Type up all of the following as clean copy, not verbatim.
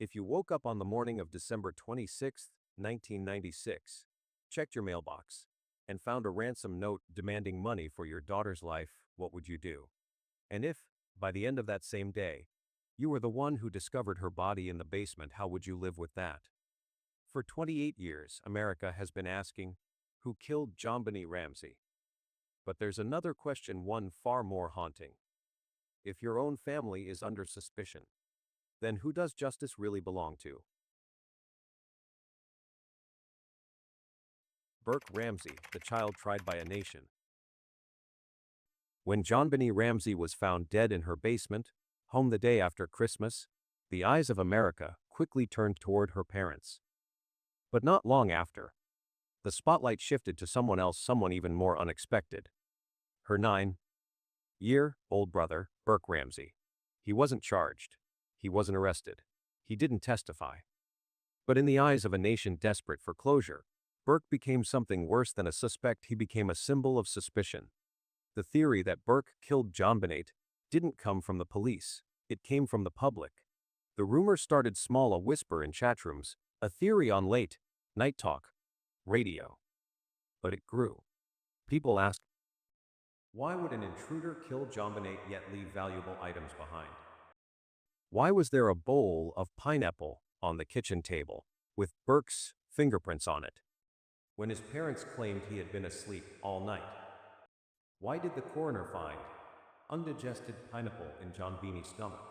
If you woke up on the morning of December 26th, 1996, checked your mailbox, and found a ransom note demanding money for your daughter's life, what would you do? And if, by the end of that same day, you were the one who discovered her body in the basement, how would you live with that? For 28 years, America has been asking, who killed JonBenét Ramsey? But there's another question, one far more haunting. If your own family is under suspicion, then who does justice really belong to? Burke Ramsey, the child tried by a nation. When JonBenét Ramsey was found dead in her basement, home the day after Christmas, the eyes of America quickly turned toward her parents. But not long after, the spotlight shifted to someone else, someone even more unexpected. Her 9-year-old brother, Burke Ramsey. He wasn't charged. He wasn't arrested. He didn't testify. But in the eyes of a nation desperate for closure, Burke became something worse than a suspect. He became a symbol of suspicion. The theory that Burke killed JonBenét didn't come from the police. It came from the public. The rumor started small, a whisper in chat rooms, a theory on late night talk radio. But it grew. People asked, why would an intruder kill JonBenét yet leave valuable items behind? Why was there a bowl of pineapple on the kitchen table with Burke's fingerprints on it, when his parents claimed he had been asleep all night? Why did the coroner find undigested pineapple in JonBenét's stomach?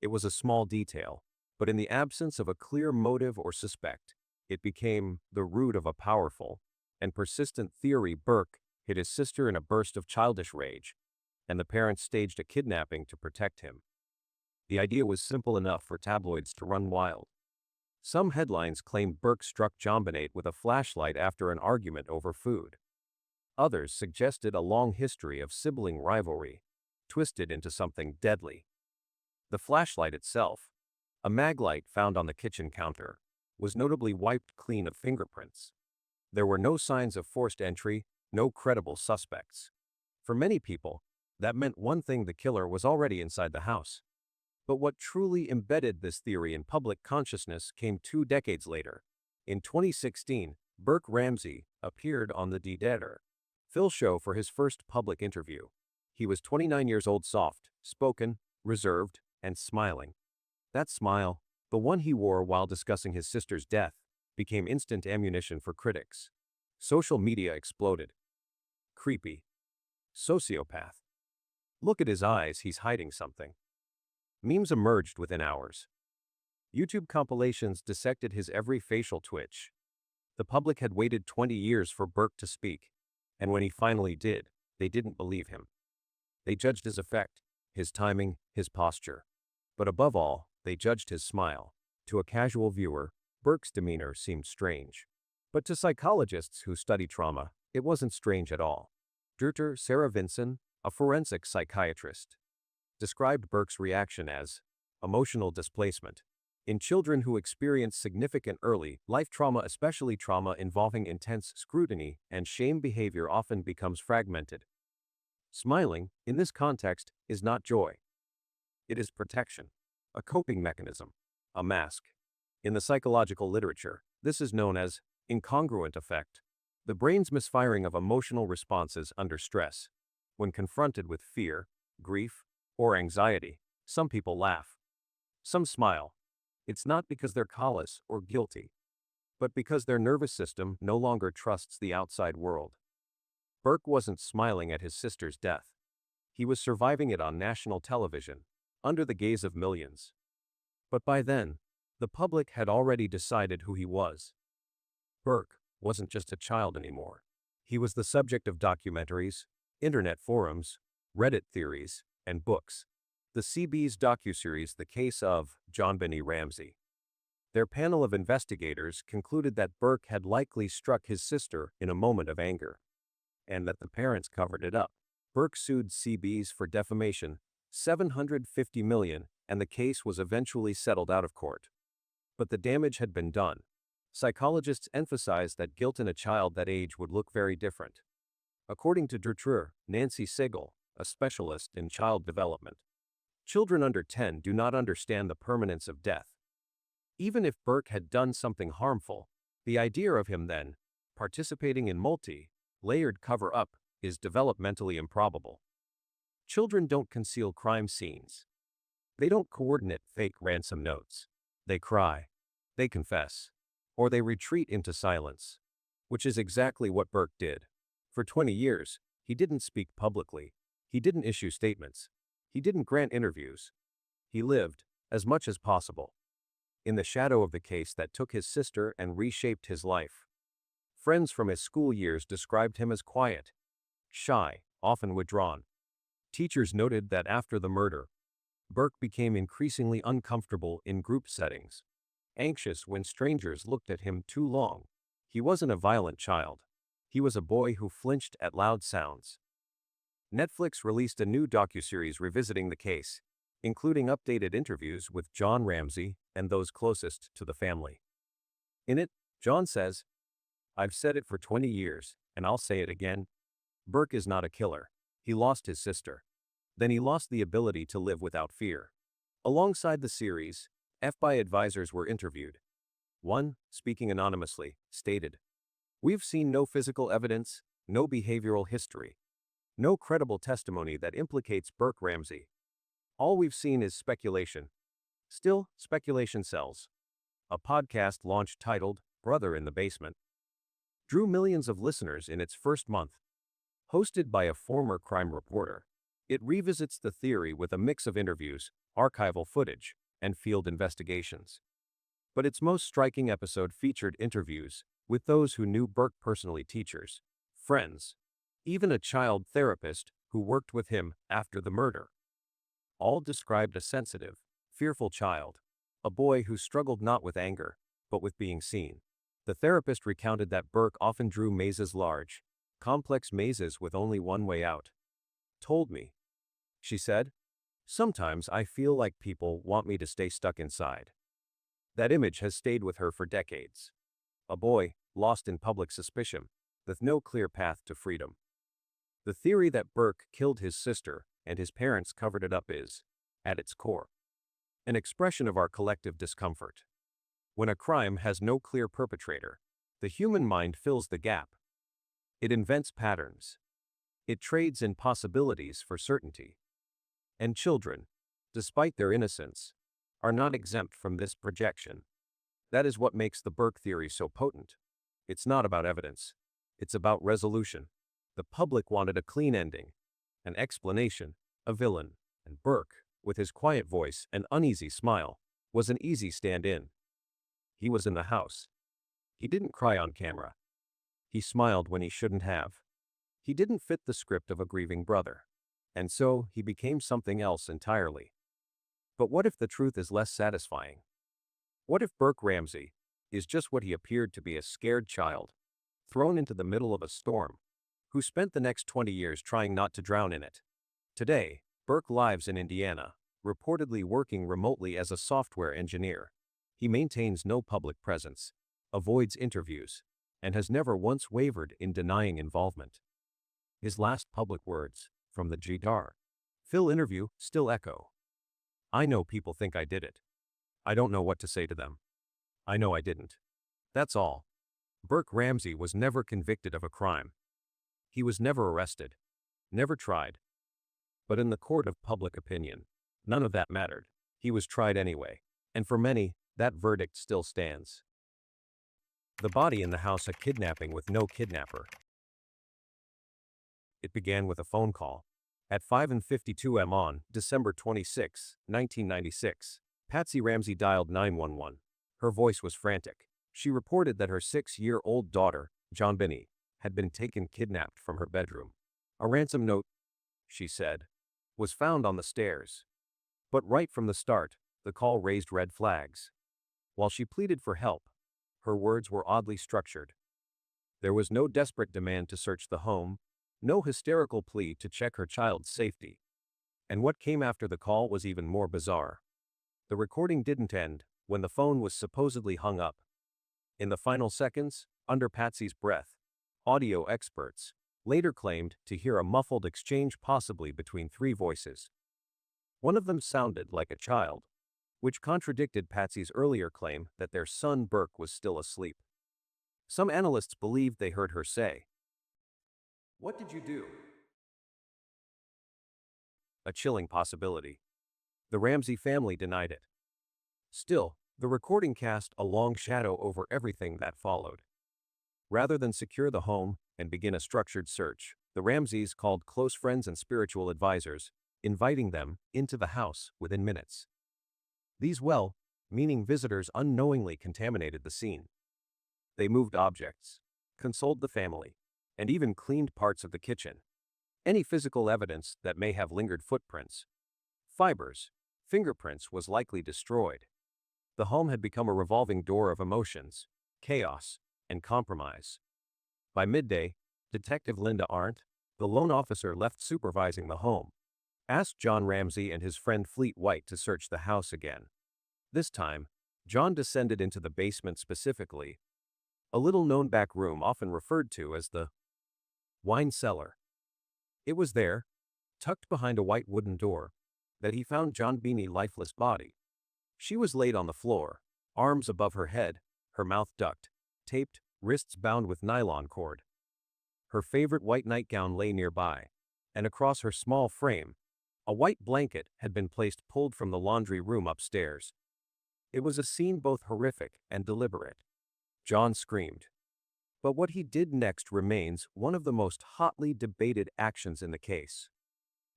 It was a small detail, but in the absence of a clear motive or suspect, it became the root of a powerful and persistent theory. Burke hid his sister in a burst of childish rage, and the parents staged a kidnapping to protect him. The idea was simple enough for tabloids to run wild. Some headlines claimed Burke struck JonBenét with a flashlight after an argument over food. Others suggested a long history of sibling rivalry, twisted into something deadly. The flashlight itself, a maglite found on the kitchen counter, was notably wiped clean of fingerprints. There were no signs of forced entry, no credible suspects. For many people, that meant one thing: the killer was already inside the house. But what truly embedded this theory in public consciousness came 2 decades later. In 2016, Burke Ramsey appeared on the Phil show for his first public interview. He was 29 years old, soft-spoken, reserved, and smiling. That smile, the one he wore while discussing his sister's death, became instant ammunition for critics. Social media exploded. Creepy. Sociopath. Look at his eyes, he's hiding something. Memes emerged within hours. YouTube compilations dissected his every facial twitch. The public had waited 20 years for Burke to speak, and when he finally did, they didn't believe him. They judged his effect, his timing, his posture. But above all, they judged his smile. To a casual viewer, Burke's demeanor seemed strange. But to psychologists who study trauma, it wasn't strange at all. Dr. Sarah Vinson, a forensic psychiatrist, described Burke's reaction as emotional displacement. In children who experience significant early life trauma, especially trauma involving intense scrutiny and shame, behavior often becomes fragmented. Smiling, in this context, is not joy. It is protection, a coping mechanism, a mask. In the psychological literature, this is known as incongruent effect, the brain's misfiring of emotional responses under stress. When confronted with fear, grief, or anxiety, some people laugh. Some smile. It's not because they're callous or guilty, but because their nervous system no longer trusts the outside world. Burke wasn't smiling at his sister's death. He was surviving it on national television, under the gaze of millions. But by then, the public had already decided who he was. Burke wasn't just a child anymore. He was the subject of documentaries, internet forums, Reddit theories, and books. The CB's docuseries The Case of JonBenét Ramsey. Their panel of investigators concluded that Burke had likely struck his sister in a moment of anger, and that the parents covered it up. Burke sued CB's for defamation, $750 million, and the case was eventually settled out of court. But the damage had been done. Psychologists emphasized that guilt in a child that age would look very different. According to Dr. Nancy Sigel, a specialist in child development, children under 10 do not understand the permanence of death. Even if Burke had done something harmful, the idea of him then participating in multi-layered cover-up is developmentally improbable. Children don't conceal crime scenes. They don't coordinate fake ransom notes. They cry, they confess, or they retreat into silence, which is exactly what Burke did. For 20 years, he didn't speak publicly. He didn't issue statements. He didn't grant interviews. He lived, as much as possible, in the shadow of the case that took his sister and reshaped his life. Friends from his school years described him as quiet, shy, often withdrawn. Teachers noted that after the murder, Burke became increasingly uncomfortable in group settings, anxious when strangers looked at him too long. He wasn't a violent child. He was a boy who flinched at loud sounds. Netflix released a new docuseries revisiting the case, including updated interviews with Jon Ramsey and those closest to the family. In it, Jon says, "I've said it for 20 years, and I'll say it again. Burke is not a killer. He lost his sister. Then he lost the ability to live without fear." Alongside the series, FBI advisors were interviewed. One, speaking anonymously, stated, "We've seen no physical evidence, no behavioral history, no credible testimony that implicates Burke Ramsey. All we've seen is speculation. Still, speculation sells." A podcast launched titled Brother in the Basement drew millions of listeners in its first month. Hosted by a former crime reporter, it revisits the theory with a mix of interviews, archival footage, and field investigations. But its most striking episode featured interviews with those who knew Burke personally: teachers, friends, even a child therapist who worked with him after the murder. All described a sensitive, fearful child, a boy who struggled not with anger, but with being seen. The therapist recounted that Burke often drew mazes, large, complex mazes with only one way out. "Told me," she said, "sometimes I feel like people want me to stay stuck inside." That image has stayed with her for decades. A boy, lost in public suspicion, with no clear path to freedom. The theory that Burke killed his sister and his parents covered it up is, at its core, an expression of our collective discomfort. When a crime has no clear perpetrator, the human mind fills the gap. It invents patterns. It trades in possibilities for certainty. And children, despite their innocence, are not exempt from this projection. That is what makes the Burke theory so potent. It's not about evidence. It's about resolution. The public wanted a clean ending, an explanation, a villain, and Burke, with his quiet voice and uneasy smile, was an easy stand-in. He was in the house. He didn't cry on camera. He smiled when he shouldn't have. He didn't fit the script of a grieving brother. And so, he became something else entirely. But what if the truth is less satisfying? What if Burke Ramsey is just what he appeared to be: a scared child, thrown into the middle of a storm, who spent the next 20 years trying not to drown in it? Today, Burke lives in Indiana, reportedly working remotely as a software engineer. He maintains no public presence, avoids interviews, and has never once wavered in denying involvement. His last public words, from the JonBenet's Phil interview, still echo. "I know people think I did it. I don't know what to say to them. I know I didn't. That's all." Burke Ramsey was never convicted of a crime. He was never arrested, never tried. But in the court of public opinion, none of that mattered. He was tried anyway, and for many, that verdict still stands. The body in the house: a kidnapping with no kidnapper. It began with a phone call. At 5:52 a.m. on December 26, 1996, Patsy Ramsey dialed 911. Her voice was frantic. She reported that her 6-year-old daughter, JonBenét, had been kidnapped from her bedroom. "A ransom note," she said, "was found on the stairs." But right from the start, the call raised red flags. While she pleaded for help, her words were oddly structured. There was no desperate demand to search the home, no hysterical plea to check her child's safety. And what came after the call was even more bizarre. The recording didn't end when the phone was supposedly hung up. In the final seconds, under Patsy's breath, audio experts later claimed to hear a muffled exchange, possibly between 3 voices. One of them sounded like a child. which contradicted Patsy's earlier claim that their son Burke was still asleep. Some analysts believed they heard her say, "What did you do?" A chilling possibility. The Ramsey family denied it. Still, the recording cast a long shadow over everything that followed. Rather than secure the home and begin a structured search, the Ramseys called close friends and spiritual advisors, inviting them into the house within minutes. These well-meaning visitors unknowingly contaminated the scene. They moved objects, consoled the family, and even cleaned parts of the kitchen. Any physical evidence that may have lingered, footprints, fibers, fingerprints, was likely destroyed. The home had become a revolving door of emotions, chaos, and compromise. By midday, Detective Linda Arndt, the lone officer left supervising the home, asked John Ramsey and his friend Fleet White to search the house again. This time, John descended into the basement, specifically a little-known back room often referred to as the wine cellar. It was there, tucked behind a white wooden door, that he found JonBenet's lifeless body. She was laid on the floor, arms above her head, her mouth ducked, taped, wrists bound with nylon cord. Her favorite white nightgown lay nearby, and across her small frame, a white blanket had been placed, pulled from the laundry room upstairs. It was a scene both horrific and deliberate. John screamed. But what he did next remains one of the most hotly debated actions in the case.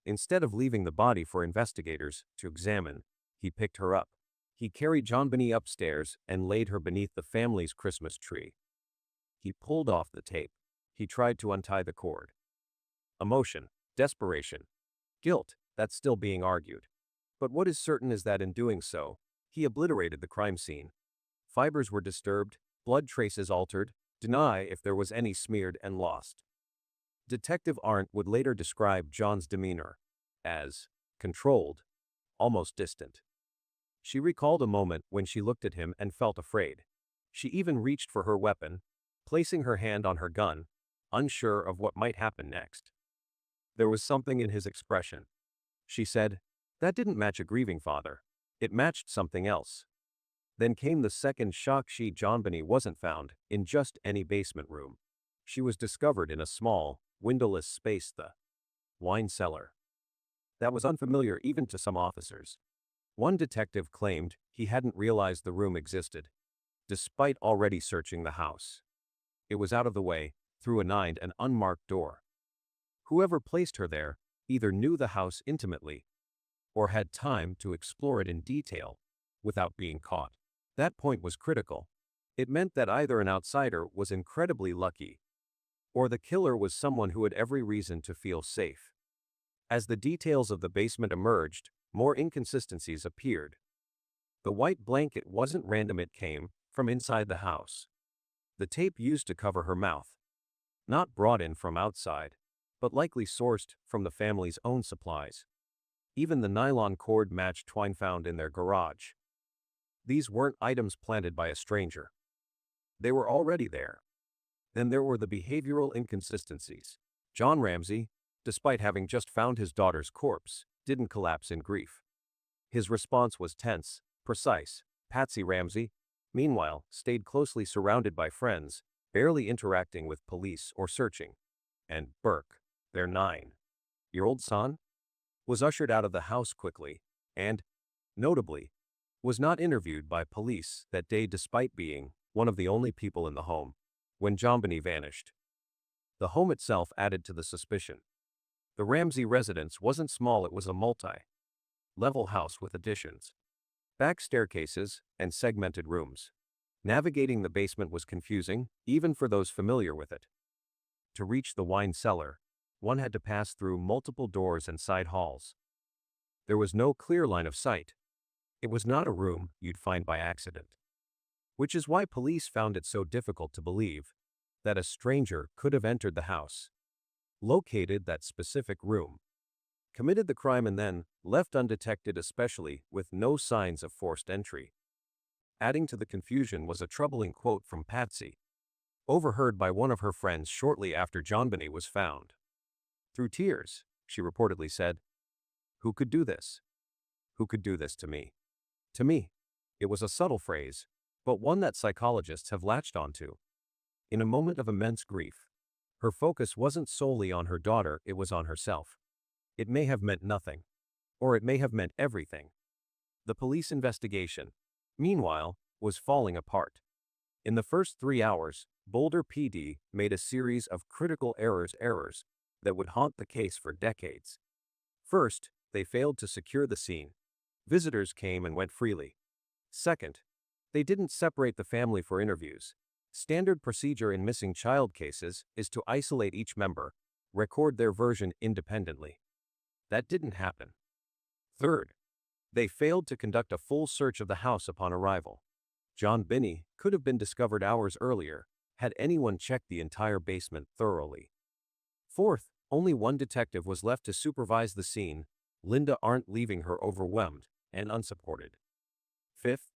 Instead of leaving the body for investigators to examine, he picked her up. He carried JonBenét upstairs and laid her beneath the family's Christmas tree. He pulled off the tape. He tried to untie the cord. Emotion, desperation, guilt, that's still being argued. But what is certain is that in doing so, he obliterated the crime scene. Fibers were disturbed, blood traces altered, deny if there was any, smeared and lost. Detective Arndt would later describe John's demeanor as controlled, almost distant. She recalled a moment when she looked at him and felt afraid. She even reached for her weapon, placing her hand on her gun, unsure of what might happen next. There was something in his expression. She said, "That didn't match a grieving father. It matched something else." Then came the second shock. JonBenét wasn't found in just any basement room. She was discovered in a small, windowless space, the wine cellar. That was unfamiliar even to some officers. One detective claimed he hadn't realized the room existed, despite already searching the house. It was out of the way, through an unmarked door. Whoever placed her there either knew the house intimately or had time to explore it in detail without being caught. That point was critical. It meant that either an outsider was incredibly lucky, or the killer was someone who had every reason to feel safe. As the details of the basement emerged, more inconsistencies appeared. The white blanket wasn't random, it came from inside the house. The tape used to cover her mouth, not brought in from outside, but likely sourced from the family's own supplies. Even the nylon cord matched twine found in their garage. These weren't items planted by a stranger. They were already there. Then there were the behavioral inconsistencies. John Ramsey, despite having just found his daughter's corpse, didn't collapse in grief. His response was tense, precise. Patsy Ramsey, meanwhile, stayed closely surrounded by friends, barely interacting with police or searching. And Burke, their 9-year-old son, was ushered out of the house quickly and, notably, was not interviewed by police that day despite being one of the only people in the home when JonBenét vanished. The home itself added to the suspicion. The Ramsey residence wasn't small, it was a multi-level house with additions, back staircases, and segmented rooms. Navigating the basement was confusing, even for those familiar with it. To reach the wine cellar, one had to pass through multiple doors and side halls. There was no clear line of sight. It was not a room you'd find by accident. Which is why police found it so difficult to believe that a stranger could have entered the house, located that specific room, committed the crime, and then left undetected, especially with no signs of forced entry. Adding to the confusion was a troubling quote from Patsy, overheard by one of her friends shortly after JonBenét was found. Through tears, she reportedly said, "Who could do this? Who could do this to me?" To me, it was a subtle phrase, but one that psychologists have latched onto. In a moment of immense grief, her focus wasn't solely on her daughter, it was on herself. It may have meant nothing, or it may have meant everything. The police investigation, meanwhile, was falling apart. In the first 3 hours, Boulder PD made a series of critical errors that would haunt the case for decades. First, they failed to secure the scene. Visitors came and went freely. Second, they didn't separate the family for interviews. Standard procedure in missing child cases is to isolate each member, record their version independently. That didn't happen. Third, they failed to conduct a full search of the house upon arrival. JonBenét could have been discovered hours earlier, had anyone checked the entire basement thoroughly. Fourth, only one detective was left to supervise the scene, Linda Arndt, leaving her overwhelmed and unsupported. Fifth,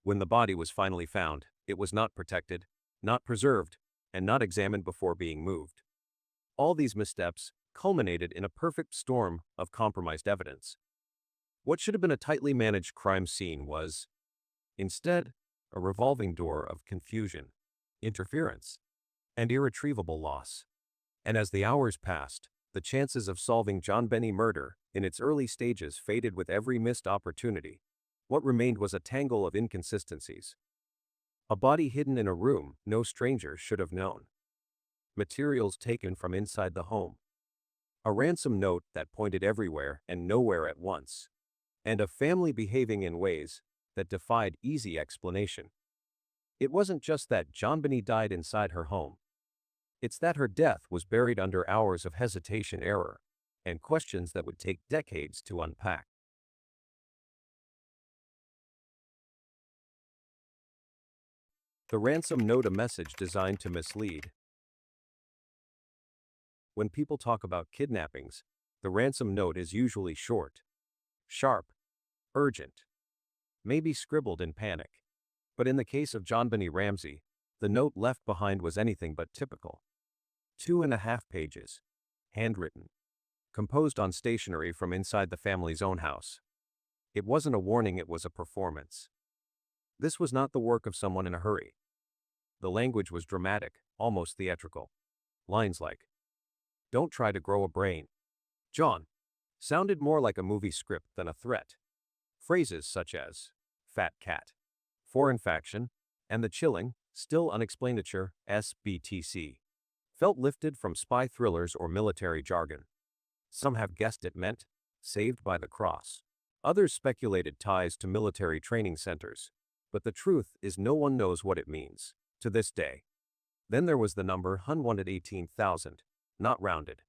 when the body was finally found, it was not protected, not preserved, and not examined before being moved. All these missteps culminated in a perfect storm of compromised evidence. What should have been a tightly managed crime scene was, instead, a revolving door of confusion, interference, and irretrievable loss. And as the hours passed, the chances of solving JonBenét murder in its early stages faded with every missed opportunity. What remained was a tangle of inconsistencies. A body hidden in a room no stranger should have known. Materials taken from inside the home. A ransom note that pointed everywhere and nowhere at once. And a family behaving in ways that defied easy explanation. It wasn't just that JonBenét died inside her home. It's that her death was buried under hours of hesitation, error, and questions that would take decades to unpack. The ransom note, a message designed to mislead. When people talk about kidnappings, the ransom note is usually short, sharp, urgent, maybe scribbled in panic. But in the case of JonBenét Ramsey, the note left behind was anything but typical. 2.5 pages, handwritten, composed on stationery from inside the family's own house. It wasn't a warning, it was a performance. This was not the work of someone in a hurry. The language was dramatic, almost theatrical. Lines like, "Don't try to grow a brain, John," sounded more like a movie script than a threat. Phrases such as, "fat cat," "foreign faction," and the chilling, still unexplainature, SBTC, felt lifted from spy thrillers or military jargon. Some have guessed it meant, "saved by the cross." Others speculated ties to military training centers. But the truth is no one knows what it means, to this day. Then there was the number unwanted 18,000, not rounded,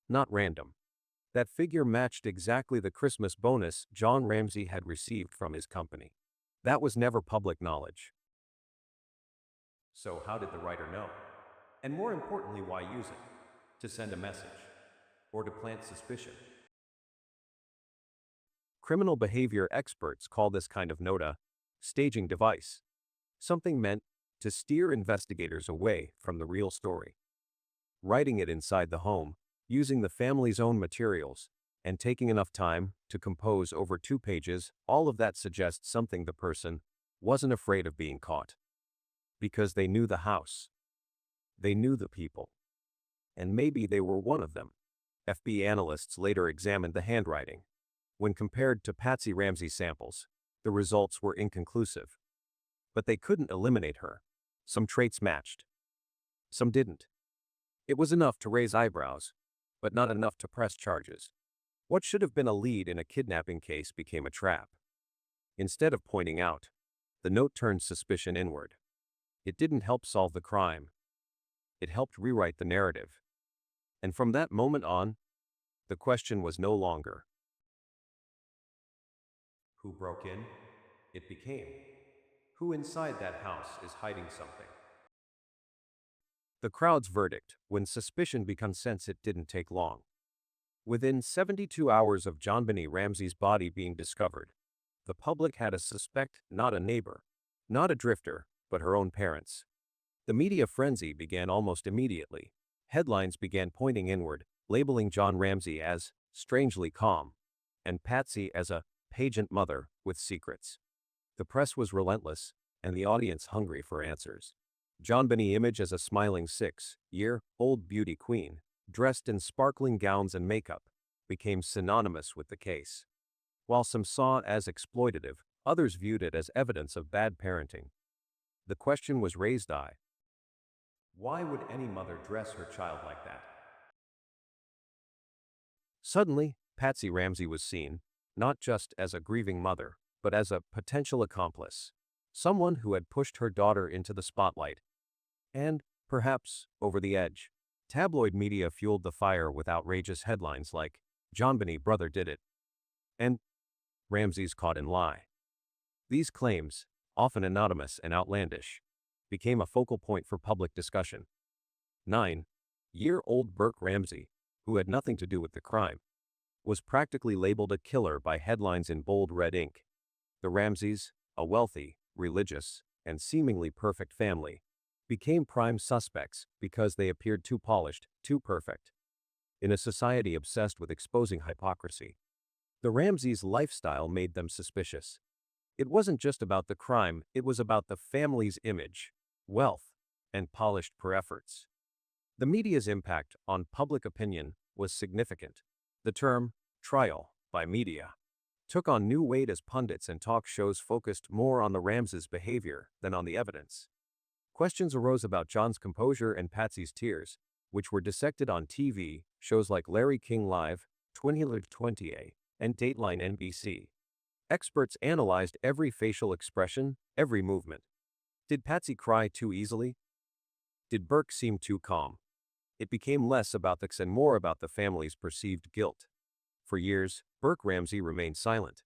not random. That figure matched exactly the Christmas bonus John Ramsey had received from his company. That was never public knowledge. So how did the writer know? And more importantly, why use it? To send a message? Or to plant suspicion? Criminal behavior experts call this kind of note a staging device, something meant to steer investigators away from the real story. Writing it inside the home, using the family's own materials, and taking enough time to compose over 2 pages, all of that suggests something. The person wasn't afraid of being caught. Because they knew the house. They knew the people. And maybe they were one of them. FBI analysts later examined the handwriting. When compared to Patsy Ramsey's samples, the results were inconclusive. But they couldn't eliminate her. Some traits matched. Some didn't. It was enough to raise eyebrows, but not enough to press charges. What should have been a lead in a kidnapping case became a trap. Instead of pointing out, the note turned suspicion inward. It didn't help solve the crime. It helped rewrite the narrative. And from that moment on, the question was no longer, who broke in? It became, who inside that house is hiding something? The crowd's verdict, when suspicion becomes sense, it didn't take long. Within 72 hours of JonBenét Ramsey's body being discovered, the public had a suspect, not a neighbor, not a drifter, but her own parents. The media frenzy began almost immediately. Headlines began pointing inward, labeling John Ramsey as strangely calm, and Patsy as a pageant mother with secrets. The press was relentless, and the audience hungry for answers. JonBenét image as a smiling 6-year-old beauty queen, dressed in sparkling gowns and makeup, became synonymous with the case. While some saw it as exploitative, others viewed it as evidence of bad parenting. The question was raised: why would any mother dress her child like that? Suddenly, Patsy Ramsey was seen, not just as a grieving mother, but as a potential accomplice. Someone who had pushed her daughter into the spotlight. And, perhaps, over the edge. Tabloid media fueled the fire with outrageous headlines like, "JonBenét brother did it," and "Ramsey's caught in lie." These claims, often anonymous and outlandish, became a focal point for public discussion. 9-year-old Burke Ramsey, who had nothing to do with the crime, was practically labeled a killer by headlines in bold red ink. The Ramseys, a wealthy, religious, and seemingly perfect family, became prime suspects because they appeared too polished, too perfect. In a society obsessed with exposing hypocrisy, the Ramseys' lifestyle made them suspicious. It wasn't just about the crime, it was about the family's image, wealth, and polished efforts. The media's impact on public opinion was significant. The term, trial, by media, took on new weight as pundits and talk shows focused more on the Ramseys' behavior than on the evidence. Questions arose about John's composure and Patsy's tears, which were dissected on TV shows like Larry King Live, 2020, and Dateline NBC. Experts analyzed every facial expression, every movement. Did Patsy cry too easily? Did Burke seem too calm? It became less about the and more about the family's perceived guilt. For years, Burke Ramsey remained silent.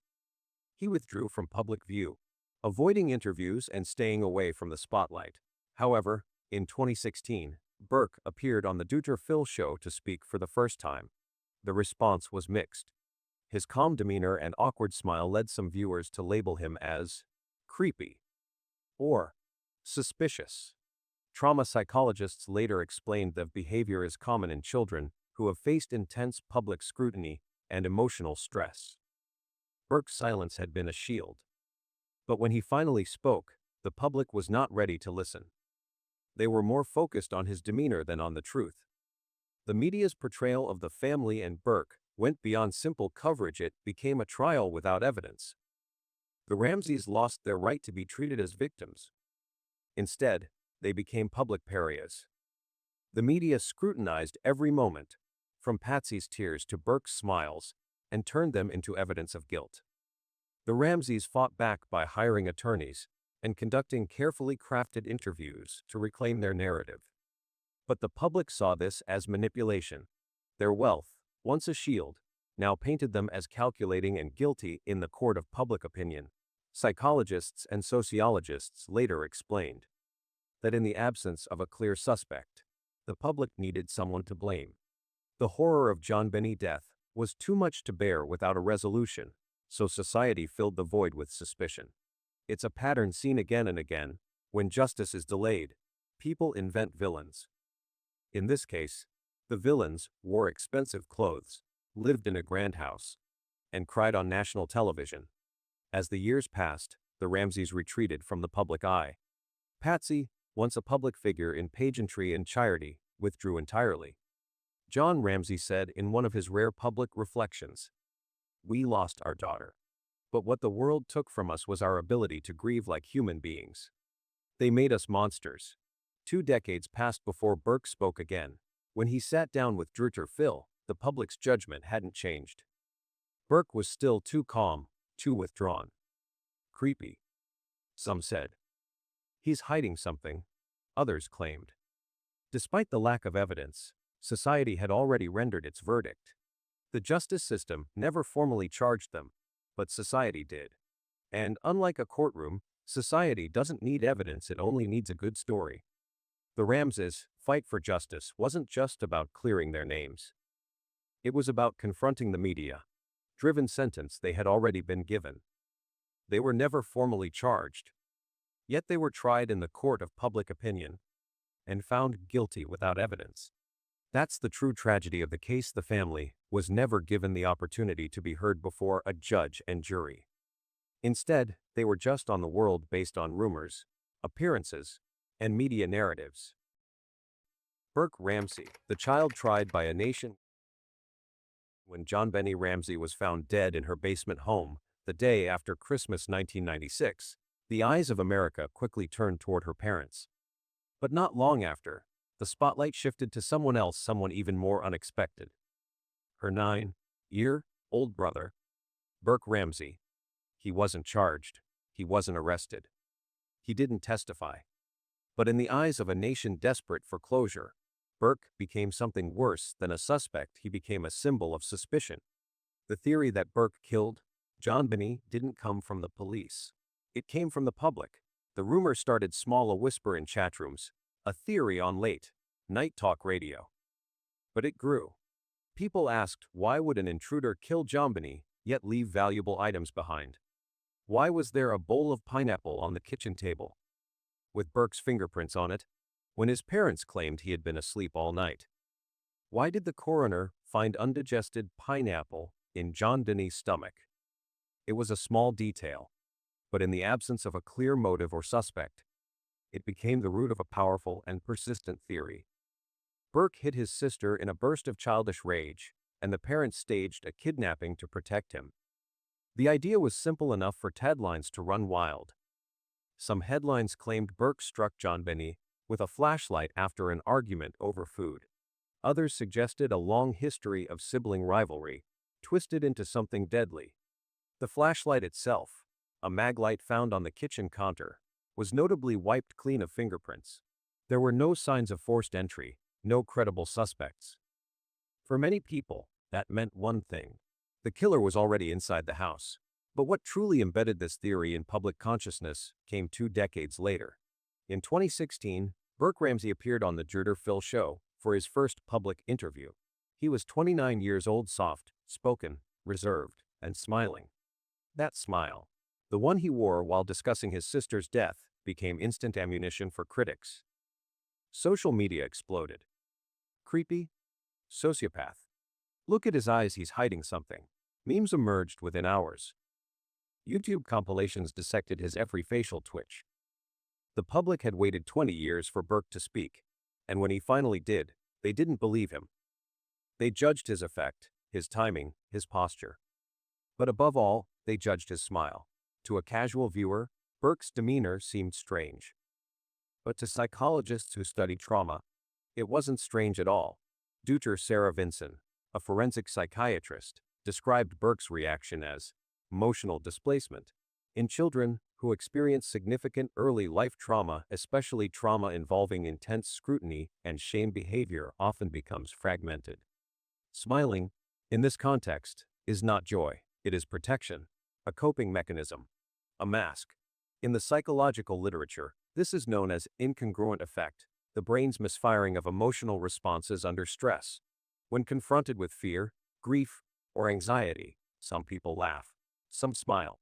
He withdrew from public view, avoiding interviews and staying away from the spotlight. However, in 2016, Burke appeared on the Dr. Phil show to speak for the first time. The response was mixed. His calm demeanor and awkward smile led some viewers to label him as creepy or suspicious. Trauma psychologists later explained that behavior is common in children who have faced intense public scrutiny and emotional stress. Burke's silence had been a shield. But when he finally spoke, the public was not ready to listen. They were more focused on his demeanor than on the truth. The media's portrayal of the family and Burke went beyond simple coverage. It became a trial without evidence. The Ramseys lost their right to be treated as victims. Instead, they became public pariahs. The media scrutinized every moment, from Patsy's tears to Burke's smiles, and turned them into evidence of guilt. The Ramseys fought back by hiring attorneys and conducting carefully crafted interviews to reclaim their narrative. But the public saw this as manipulation. Their wealth, once a shield, now painted them as calculating and guilty in the court of public opinion. Psychologists and sociologists later explained that in the absence of a clear suspect, the public needed someone to blame. The horror of JonBenét's death was too much to bear without a resolution, so society filled the void with suspicion. It's a pattern seen again and again. When justice is delayed, people invent villains. In this case, the villains wore expensive clothes, lived in a grand house, and cried on national television. As the years passed, the Ramseys retreated from the public eye. Patsy, once a public figure in pageantry and charity, withdrew entirely. John Ramsey said in one of his rare public reflections, "We lost our daughter. But what the world took from us was our ability to grieve like human beings. They made us monsters." 2 decades passed before Burke spoke again. When he sat down with Dr. Phil, the public's judgment hadn't changed. Burke was still too calm, too withdrawn. Creepy, some said. He's hiding something, others claimed. Despite the lack of evidence, society had already rendered its verdict. The justice system never formally charged them, but society did. And unlike a courtroom, society doesn't need evidence, it only needs a good story. The Ramseys' fight for justice wasn't just about clearing their names. It was about confronting the media-driven sentence they had already been given. They were never formally charged, yet they were tried in the court of public opinion and found guilty without evidence. That's the true tragedy of the case. The family was never given the opportunity to be heard before a judge and jury. Instead, they were just on the world based on rumors, appearances, and media narratives. Burke Ramsey, the child tried by a nation. When JonBenét Ramsey was found dead in her basement home, the day after Christmas 1996, the eyes of America quickly turned toward her parents. But not long after, the spotlight shifted to someone else, someone even more unexpected. Her 9-year-old brother, Burke Ramsey. He wasn't charged. He wasn't arrested. He didn't testify. But in the eyes of a nation desperate for closure, Burke became something worse than a suspect. He became a symbol of suspicion. The theory that Burke killed JonBenét didn't come from the police. It came from the public. The rumor started small, a whisper in chat rooms, a theory on late-night talk radio. But it grew. People asked, why would an intruder kill JonBenét, yet leave valuable items behind? Why was there a bowl of pineapple on the kitchen table, with Burke's fingerprints on it, when his parents claimed he had been asleep all night? Why did the coroner find undigested pineapple in JonBenét's stomach? It was a small detail, but in the absence of a clear motive or suspect, it became the root of a powerful and persistent theory. Burke hid his sister in a burst of childish rage, and the parents staged a kidnapping to protect him. The idea was simple enough for headlines to run wild. Some headlines claimed Burke struck JonBenét with a flashlight after an argument over food. Others suggested a long history of sibling rivalry, twisted into something deadly. The flashlight itself, a maglite found on the kitchen counter, was notably wiped clean of fingerprints. There were no signs of forced entry, no credible suspects. For many people, that meant one thing. The killer was already inside the house. But what truly embedded this theory in public consciousness came 2 decades later. In 2016, Burke Ramsey appeared on the Dr. Phil show for his first public interview. He was 29 years old, soft-spoken, reserved, and smiling. That smile, the one he wore while discussing his sister's death, became instant ammunition for critics. Social media exploded. Creepy? Sociopath. Look at his eyes, he's hiding something. Memes emerged within hours. YouTube compilations dissected his every facial twitch. The public had waited 20 years for Burke to speak, and when he finally did, they didn't believe him. They judged his effect, his timing, his posture. But above all, they judged his smile. To a casual viewer, Burke's demeanor seemed strange. But to psychologists who study trauma, it wasn't strange at all. Dr. Sarah Vinson, a forensic psychiatrist, described Burke's reaction as emotional displacement. In children who experience significant early life trauma, especially trauma involving intense scrutiny and shame, behavior often becomes fragmented. Smiling, in this context, is not joy, it is protection, a coping mechanism, a mask. In the psychological literature, this is known as incongruent effect, the brain's misfiring of emotional responses under stress. When confronted with fear, grief, or anxiety, some people laugh, some smile.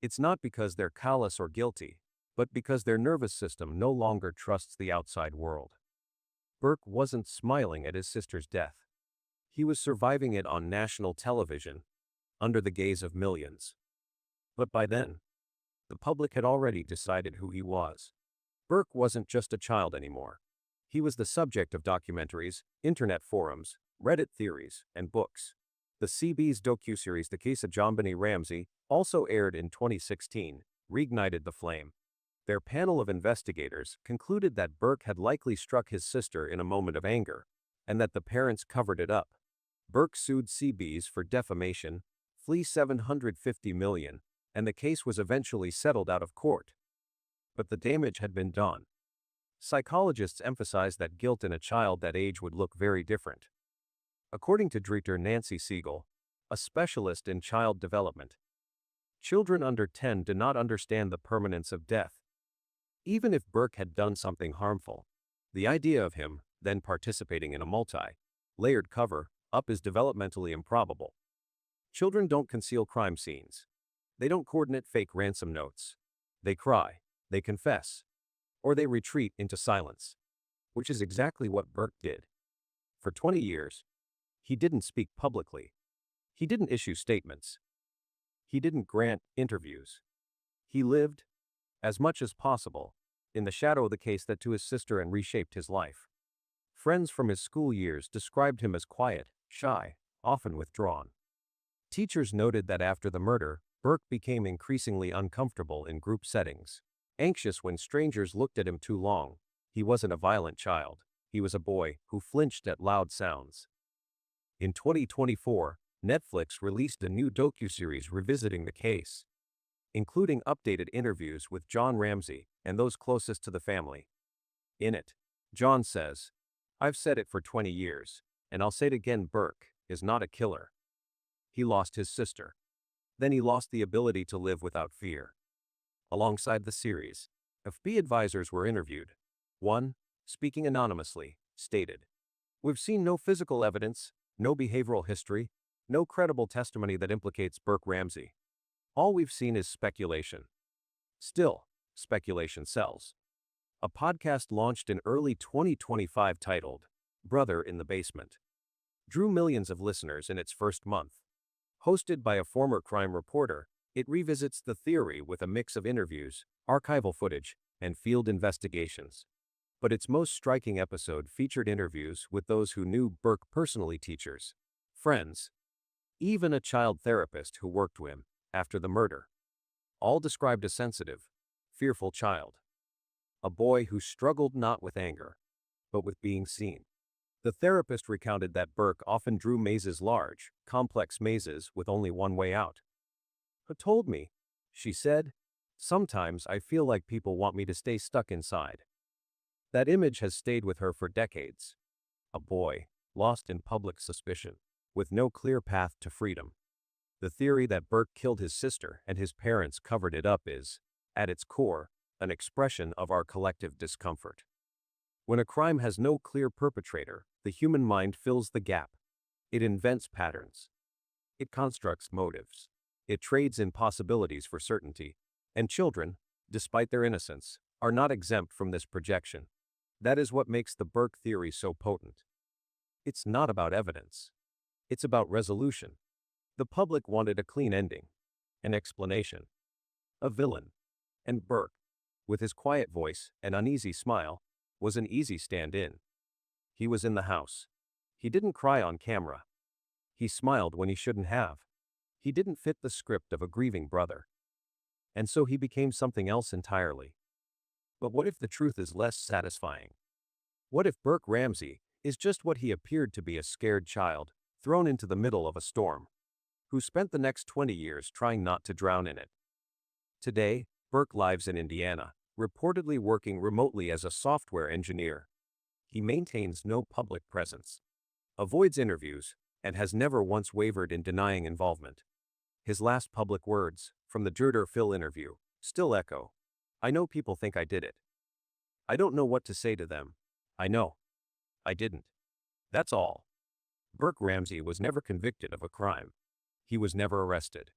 It's not because they're callous or guilty, but because their nervous system no longer trusts the outside world. Burke wasn't smiling at his sister's death. He was surviving it on national television, under the gaze of millions. But by then, the public had already decided who he was. Burke wasn't just a child anymore. He was the subject of documentaries, internet forums, Reddit theories, and books. The CB's docuseries The Case of JonBenét Ramsey, also aired in 2016, reignited the flame. Their panel of investigators concluded that Burke had likely struck his sister in a moment of anger, and that the parents covered it up. Burke sued CB's for defamation, fee $750 million, and the case was eventually settled out of court. But the damage had been done. Psychologists emphasized that guilt in a child that age would look very different. According to Dr. Nancy Siegel, a specialist in child development, children under 10 do not understand the permanence of death. Even if Burke had done something harmful, the idea of him then participating in a multi-layered cover-up is developmentally improbable. Children don't conceal crime scenes. They don't coordinate fake ransom notes. They cry, they confess, or they retreat into silence, which is exactly what Burke did. For 20 years, he didn't speak publicly. He didn't issue statements. He didn't grant interviews. He lived, as much as possible, in the shadow of the case that to his sister and reshaped his life. Friends from his school years described him as quiet, shy, often withdrawn. Teachers noted that after the murder, Burke became increasingly uncomfortable in group settings, anxious when strangers looked at him too long. He wasn't a violent child. He was a boy who flinched at loud sounds. In 2024, Netflix released a new docuseries revisiting the case, including updated interviews with Jon Ramsey and those closest to the family. In it, Jon says, "I've said it for 20 years, and I'll say it again, Burke is not a killer. He lost his sister. Then he lost the ability to live without fear." Alongside the series, FB advisors were interviewed. One, speaking anonymously, stated, "We've seen no physical evidence, no behavioral history, no credible testimony that implicates Burke Ramsey. All we've seen is speculation. Still, speculation sells." A podcast launched in early 2025 titled, "Brother in the Basement," drew millions of listeners in its first month. Hosted by a former crime reporter, it revisits the theory with a mix of interviews, archival footage, and field investigations. But its most striking episode featured interviews with those who knew Burke personally, teachers, friends, even a child therapist who worked with him after the murder. All described a sensitive, fearful child. A boy who struggled not with anger, but with being seen. The therapist recounted that Burke often drew mazes, large, complex mazes with only one way out. "He told me," she said, "sometimes I feel like people want me to stay stuck inside." That image has stayed with her for decades. A boy, lost in public suspicion, with no clear path to freedom. The theory that Burke killed his sister and his parents covered it up is, at its core, an expression of our collective discomfort. When a crime has no clear perpetrator, the human mind fills the gap. It invents patterns. It constructs motives. It trades in possibilities for certainty. And children, despite their innocence, are not exempt from this projection. That is what makes the Burke theory so potent. It's not about evidence. It's about resolution. The public wanted a clean ending, an explanation, a villain. And Burke, with his quiet voice and uneasy smile, was an easy stand-in. He was in the house. He didn't cry on camera. He smiled when he shouldn't have. He didn't fit the script of a grieving brother. And so he became something else entirely. But what if the truth is less satisfying? What if Burke Ramsey is just what he appeared to be, a scared child, thrown into the middle of a storm, who spent the next 20 years trying not to drown in it? Today, Burke lives in Indiana, reportedly working remotely as a software engineer. He maintains no public presence, avoids interviews, and has never once wavered in denying involvement. His last public words, from the Dr. Phil interview, still echo, "I know people think I did it. I don't know what to say to them. I know. I didn't. That's all." Burke Ramsey was never convicted of a crime. He was never arrested.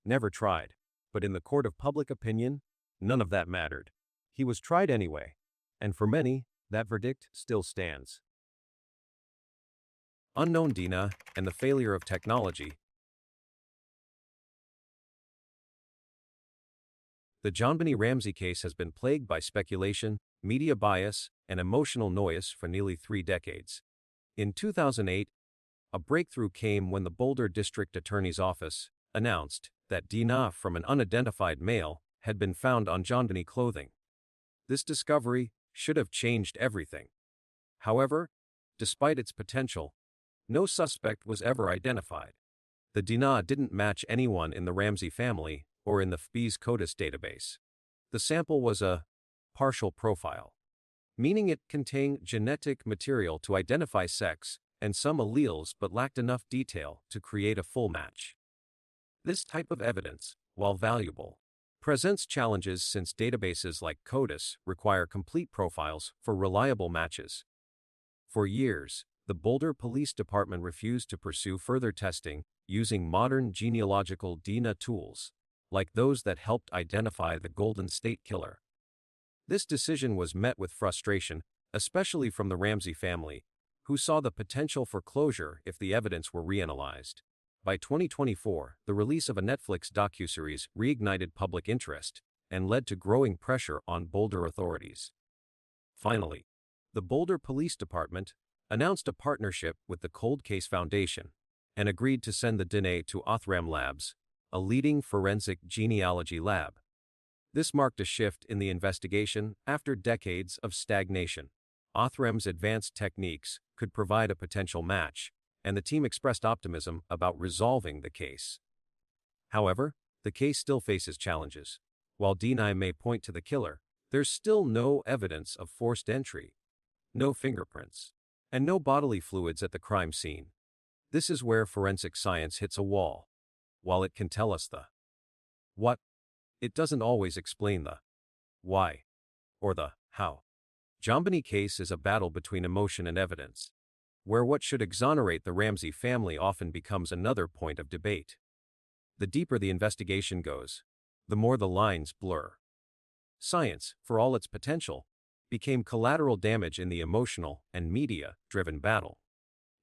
Never tried. But in the court of public opinion, none of that mattered. He was tried anyway. And for many, that verdict still stands. Unknown Dina and the failure of technology. The JonBenét Ramsey case has been plagued by speculation, media bias, and emotional noise for nearly 3 decades. In 2008, a breakthrough came when the Boulder District Attorney's Office announced that DNA from an unidentified male had been found on JonBenét clothing. This discovery should have changed everything. However, despite its potential, no suspect was ever identified. The DNA didn't match anyone in the Ramsey family or in the FBI's CODIS database. The sample was a partial profile, meaning it contained genetic material to identify sex and some alleles but lacked enough detail to create a full match. This type of evidence, while valuable, presents challenges since databases like CODIS require complete profiles for reliable matches. For years, the Boulder Police Department refused to pursue further testing using modern genealogical DNA tools, like those that helped identify the Golden State Killer. This decision was met with frustration, especially from the Ramsey family, who saw the potential for closure if the evidence were reanalyzed. By 2024, the release of a Netflix docuseries reignited public interest and led to growing pressure on Boulder authorities. Finally, the Boulder Police Department announced a partnership with the Cold Case Foundation and agreed to send the DNA to Othram Labs, a leading forensic genealogy lab. This marked a shift in the investigation after decades of stagnation. Othram's advanced techniques could provide a potential match, and the team expressed optimism about resolving the case. However, the case still faces challenges. While DNA may point to the killer, there's still no evidence of forced entry, no fingerprints, and no bodily fluids at the crime scene. This is where forensic science hits a wall. While it can tell us the what, it doesn't always explain the why or the how. JonBenét case is a battle between emotion and evidence, where what should exonerate the Ramsey family often becomes another point of debate. The deeper the investigation goes, the more the lines blur. Science, for all its potential, became collateral damage in the emotional and media-driven battle.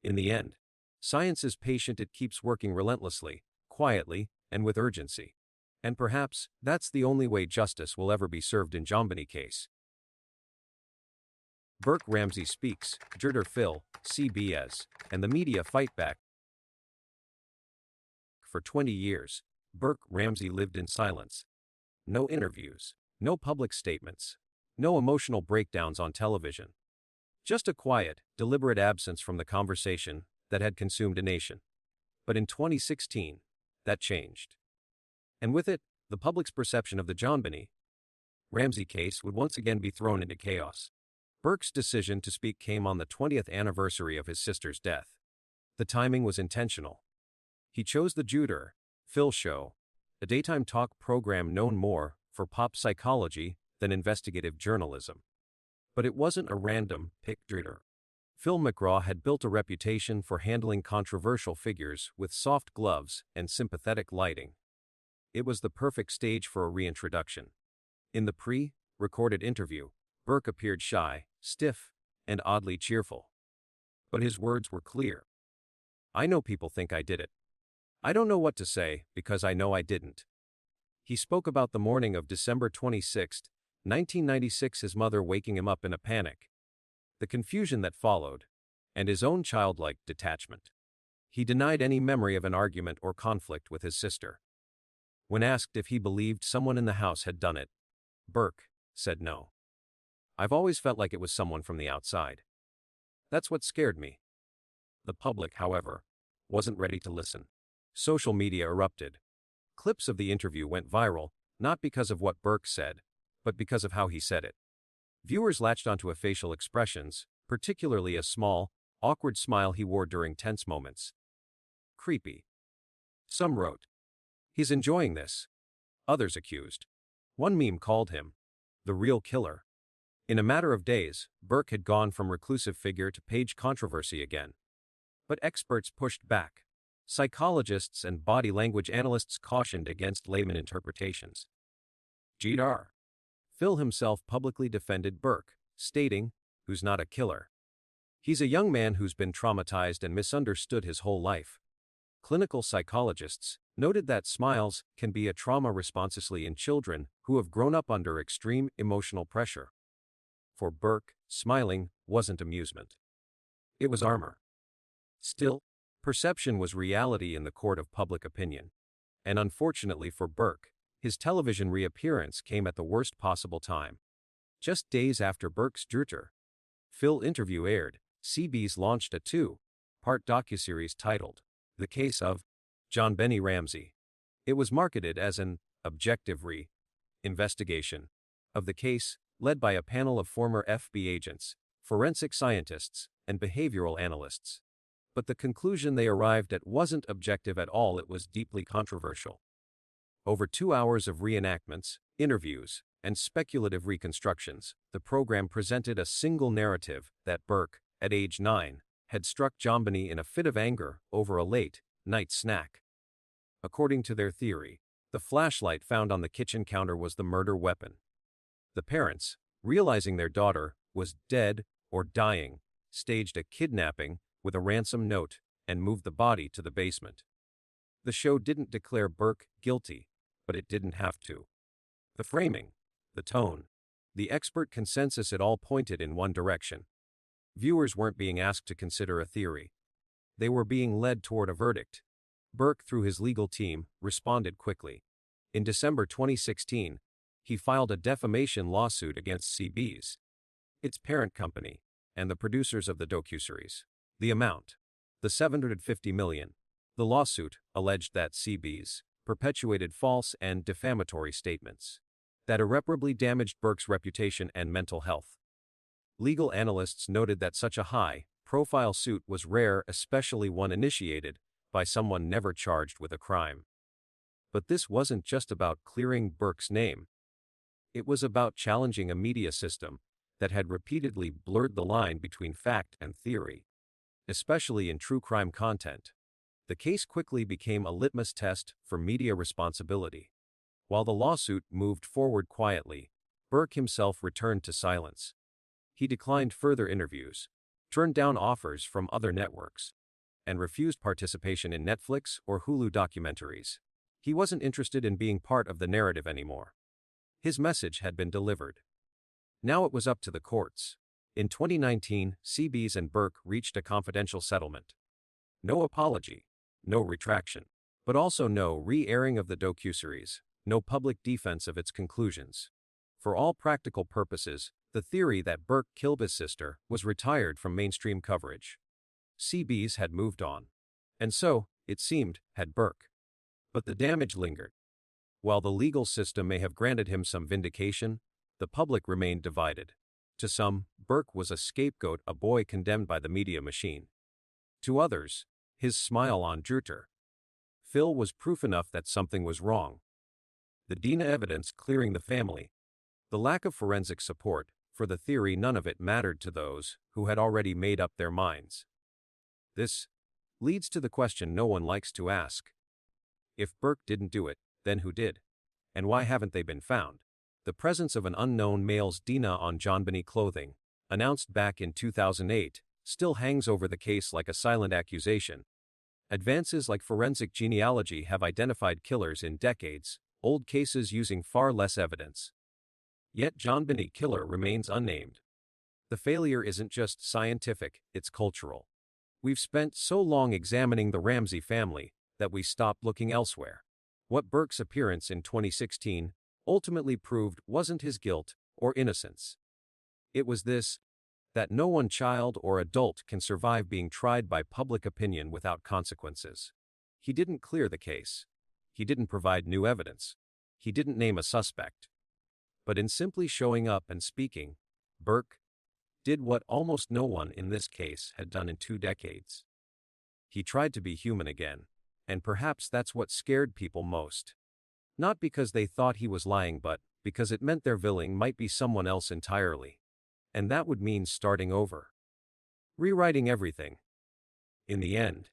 In the end, science is patient. It keeps working relentlessly, quietly, and with urgency. And perhaps that's the only way justice will ever be served in JonBenét case. Burke Ramsey speaks, Jurtor Phil, CBS, and the media fight back. For 20 years, Burke Ramsey lived in silence. No interviews, no public statements, no emotional breakdowns on television. Just a quiet, deliberate absence from the conversation that had consumed a nation. But in 2016, that changed. And with it, the public's perception of the JonBenét Ramsey case would once again be thrown into chaos. Burke's decision to speak came on the 20th anniversary of his sister's death. The timing was intentional. He chose the Juror Phil show, a daytime talk program known more for pop psychology than investigative journalism. But it wasn't a random pick. Juror Phil McGraw had built a reputation for handling controversial figures with soft gloves and sympathetic lighting. It was the perfect stage for a reintroduction. In the pre-recorded interview, Burke appeared shy, stiff, and oddly cheerful. But his words were clear. "I know people think I did it. I don't know what to say because I know I didn't." He spoke about the morning of December 26, 1996, his mother waking him up in a panic, the confusion that followed, and his own childlike detachment. He denied any memory of an argument or conflict with his sister. When asked if he believed someone in the house had done it, Burke said no. "I've always felt like it was someone from the outside. That's what scared me." The public, however, wasn't ready to listen. Social media erupted. Clips of the interview went viral, not because of what Burke said, but because of how he said it. Viewers latched onto facial expressions, particularly a small, awkward smile he wore during tense moments. Creepy. Some wrote, "He's enjoying this." Others accused. One meme called him the real killer. In a matter of days, Burke had gone from reclusive figure to page controversy again. But experts pushed back. Psychologists and body language analysts cautioned against layman interpretations. Jr. Phil himself publicly defended Burke, stating, "Who's not a killer? He's a young man who's been traumatized and misunderstood his whole life." Clinical psychologists noted that smiles can be a trauma responsibly in children who have grown up under extreme emotional pressure. For Burke, smiling wasn't amusement. It was armor. Still, perception was reality in the court of public opinion. And unfortunately for Burke, his television reappearance came at the worst possible time. Just days after Burke's Jurtor Phil interview aired, CBS launched a two-part docuseries titled The Case of JonBenét Ramsey. It was marketed as an objective investigation of the case, led by a panel of former FBI agents, forensic scientists, and behavioral analysts. But the conclusion they arrived at wasn't objective at all. It was deeply controversial. Over 2 hours of reenactments, interviews, and speculative reconstructions, the program presented a single narrative that Burke, at age 9, had struck JonBenét in a fit of anger over a late-night snack. According to their theory, the flashlight found on the kitchen counter was the murder weapon. The parents, realizing their daughter was dead or dying, staged a kidnapping with a ransom note and moved the body to the basement. The show didn't declare Burke guilty, but it didn't have to. The framing, the tone, the expert consensus, it all pointed in one direction. Viewers weren't being asked to consider a theory. They were being led toward a verdict. Burke, through his legal team, responded quickly. In December 2016, he filed a defamation lawsuit against CBS, its parent company, and the producers of the docuseries. The amount, the $750 million. The lawsuit alleged that CBS perpetuated false and defamatory statements that irreparably damaged Burke's reputation and mental health. Legal analysts noted that such a high-profile suit was rare, especially one initiated by someone never charged with a crime. But this wasn't just about clearing Burke's name. It was about challenging a media system that had repeatedly blurred the line between fact and theory, especially in true crime content. The case quickly became a litmus test for media responsibility. While the lawsuit moved forward quietly, Burke himself returned to silence. He declined further interviews, turned down offers from other networks, and refused participation in Netflix or Hulu documentaries. He wasn't interested in being part of the narrative anymore. His message had been delivered. Now it was up to the courts. In 2019, CBS and Burke reached a confidential settlement. No apology, no retraction, but also no re-airing of the docuseries, no public defense of its conclusions. For all practical purposes, the theory that Burke killed his sister was retired from mainstream coverage. CBS had moved on. And so, it seemed, had Burke. But the damage lingered. While the legal system may have granted him some vindication, the public remained divided. To some, Burke was a scapegoat, a boy condemned by the media machine. To others, his smile on Twitter. Phil was proof enough that something was wrong. The DNA evidence clearing the family. The lack of forensic support for the theory, none of it mattered to those who had already made up their minds. This leads to the question no one likes to ask. If Burke didn't do it, then who did? And why haven't they been found? The presence of an unknown male's DNA on JonBenét clothing, announced back in 2008, still hangs over the case like a silent accusation. Advances like forensic genealogy have identified killers in decades, old cases using far less evidence. Yet JonBenét killer remains unnamed. The failure isn't just scientific, it's cultural. We've spent so long examining the Ramsey family that we stopped looking elsewhere. What Burke's appearance in 2016 ultimately proved wasn't his guilt or innocence. It was this, that no one child or adult can survive being tried by public opinion without consequences. He didn't clear the case. He didn't provide new evidence. He didn't name a suspect. But in simply showing up and speaking, Burke did what almost no one in this case had done in 2 decades. He tried to be human again, and perhaps that's what scared people most. Not because they thought he was lying, but because it meant their villain might be someone else entirely. And that would mean starting over. Rewriting everything. In the end,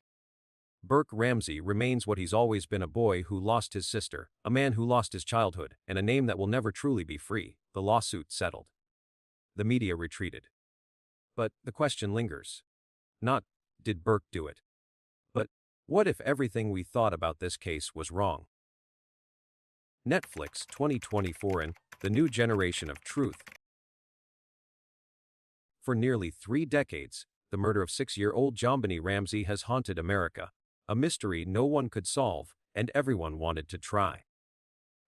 Burke Ramsey remains what he's always been, a boy who lost his sister, a man who lost his childhood, and a name that will never truly be free. The lawsuit settled. The media retreated. But the question lingers. Not, did Burke do it? But, what if everything we thought about this case was wrong? Netflix 2024 and the new generation of truth. For nearly 3 decades, the murder of 6-year-old JonBenét Ramsey has haunted America, a mystery no one could solve and everyone wanted to try.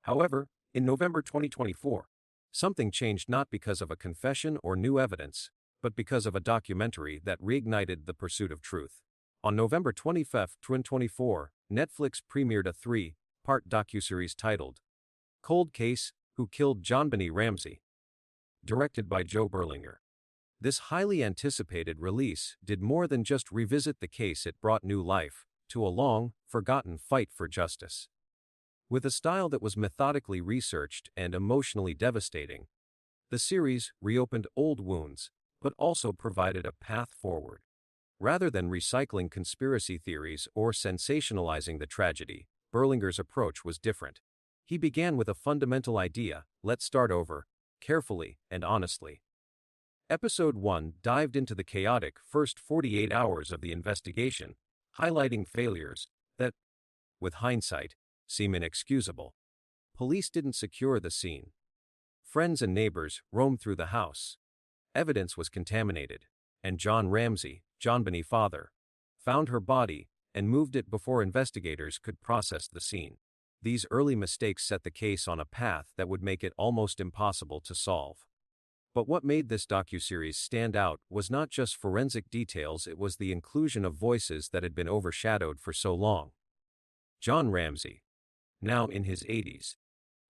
However, in November 2024, something changed, not because of a confession or new evidence, but because of a documentary that reignited the pursuit of truth. On November 25, 2024, Netflix premiered a 3-part docuseries titled Cold Case: Who Killed JonBenét Ramsey? Directed by Joe Berlinger. This highly anticipated release did more than just revisit the case, it brought new life to a long-forgotten fight for justice. With a style that was methodically researched and emotionally devastating, the series reopened old wounds, but also provided a path forward. Rather than recycling conspiracy theories or sensationalizing the tragedy, Berlinger's approach was different. He began with a fundamental idea: let's start over, carefully and honestly. Episode 1 dived into the chaotic first 48 hours of the investigation, highlighting failures that with hindsight, seem inexcusable. Police didn't secure the scene. Friends and neighbors roamed through the house. Evidence was contaminated, and John Ramsey, JonBenet's father, found her body and moved it before investigators could process the scene. These early mistakes set the case on a path that would make it almost impossible to solve. But what made this docuseries stand out was not just forensic details, it was the inclusion of voices that had been overshadowed for so long. John Ramsey, now in his 80s,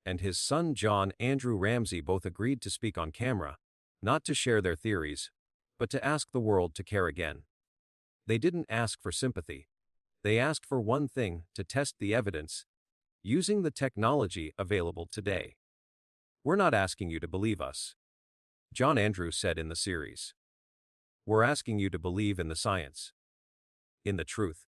and his son John Andrew Ramsey both agreed to speak on camera, not to share their theories, but to ask the world to care again. They didn't ask for sympathy. They asked for one thing: to test the evidence, using the technology available today. "We're not asking you to believe us," John Andrew said in the series. "We're asking you to believe in the science, in the truth."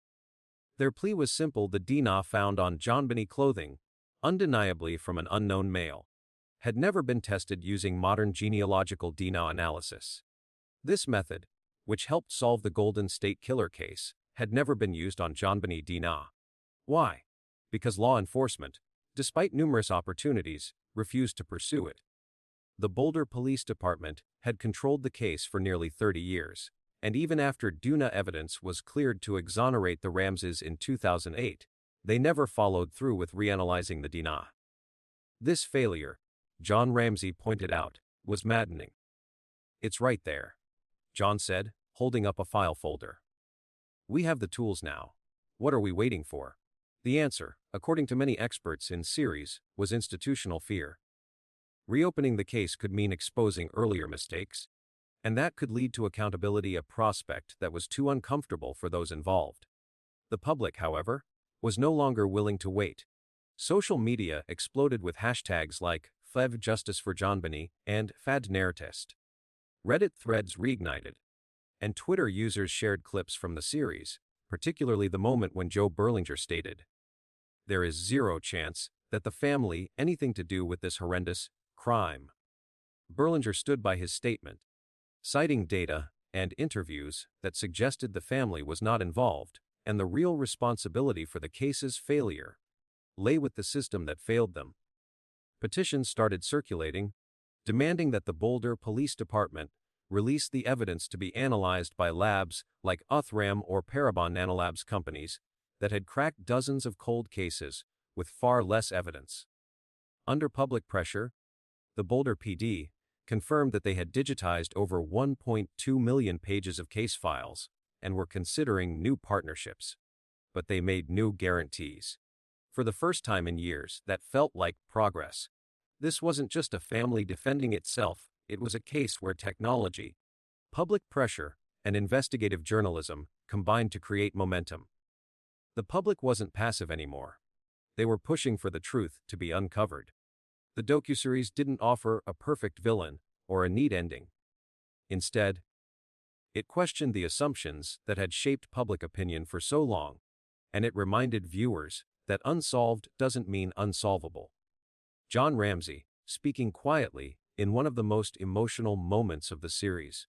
Their plea was simple: the DNA found on JonBenet's clothing, undeniably from an unknown male, had never been tested using modern genealogical DNA analysis. This method, which helped solve the Golden State Killer case, had never been used on JonBenet's DNA. Why? Because law enforcement, despite numerous opportunities, refused to pursue it. The Boulder Police Department had controlled the case for nearly 30 years, and even after DNA evidence was cleared to exonerate the Ramseys in 2008, they never followed through with reanalyzing the DNA. This failure, John Ramsey pointed out, was maddening. "It's right there," John said, holding up a file folder. "We have the tools now. What are we waiting for?" The answer, according to many experts in series, was institutional fear. Reopening the case could mean exposing earlier mistakes, and that could lead to accountability, a prospect that was too uncomfortable for those involved. The public, however, was no longer willing to wait. Social media exploded with hashtags like "Flev Justice for JonBenét" and "FadNarratist." Reddit threads reignited, and Twitter users shared clips from the series, particularly the moment when Joe Berlinger stated, "There is zero chance that the family anything to do with this horrendous crime." Berlinger stood by his statement, citing data and interviews that suggested the family was not involved, and the real responsibility for the case's failure lay with the system that failed them. Petitions started circulating, demanding that the Boulder Police Department release the evidence to be analyzed by labs like Uthram or Parabon Nanolabs companies that had cracked dozens of cold cases with far less evidence. Under public pressure, the Boulder PD confirmed that they had digitized over 1.2 million pages of case files and were considering new partnerships. But they made no guarantees. For the first time in years, that felt like progress. This wasn't just a family defending itself, it was a case where technology, public pressure, and investigative journalism combined to create momentum. The public wasn't passive anymore. They were pushing for the truth to be uncovered. The docuseries didn't offer a perfect villain or a neat ending. Instead, it questioned the assumptions that had shaped public opinion for so long, and it reminded viewers that unsolved doesn't mean unsolvable. John Ramsey, speaking quietly in one of the most emotional moments of the series,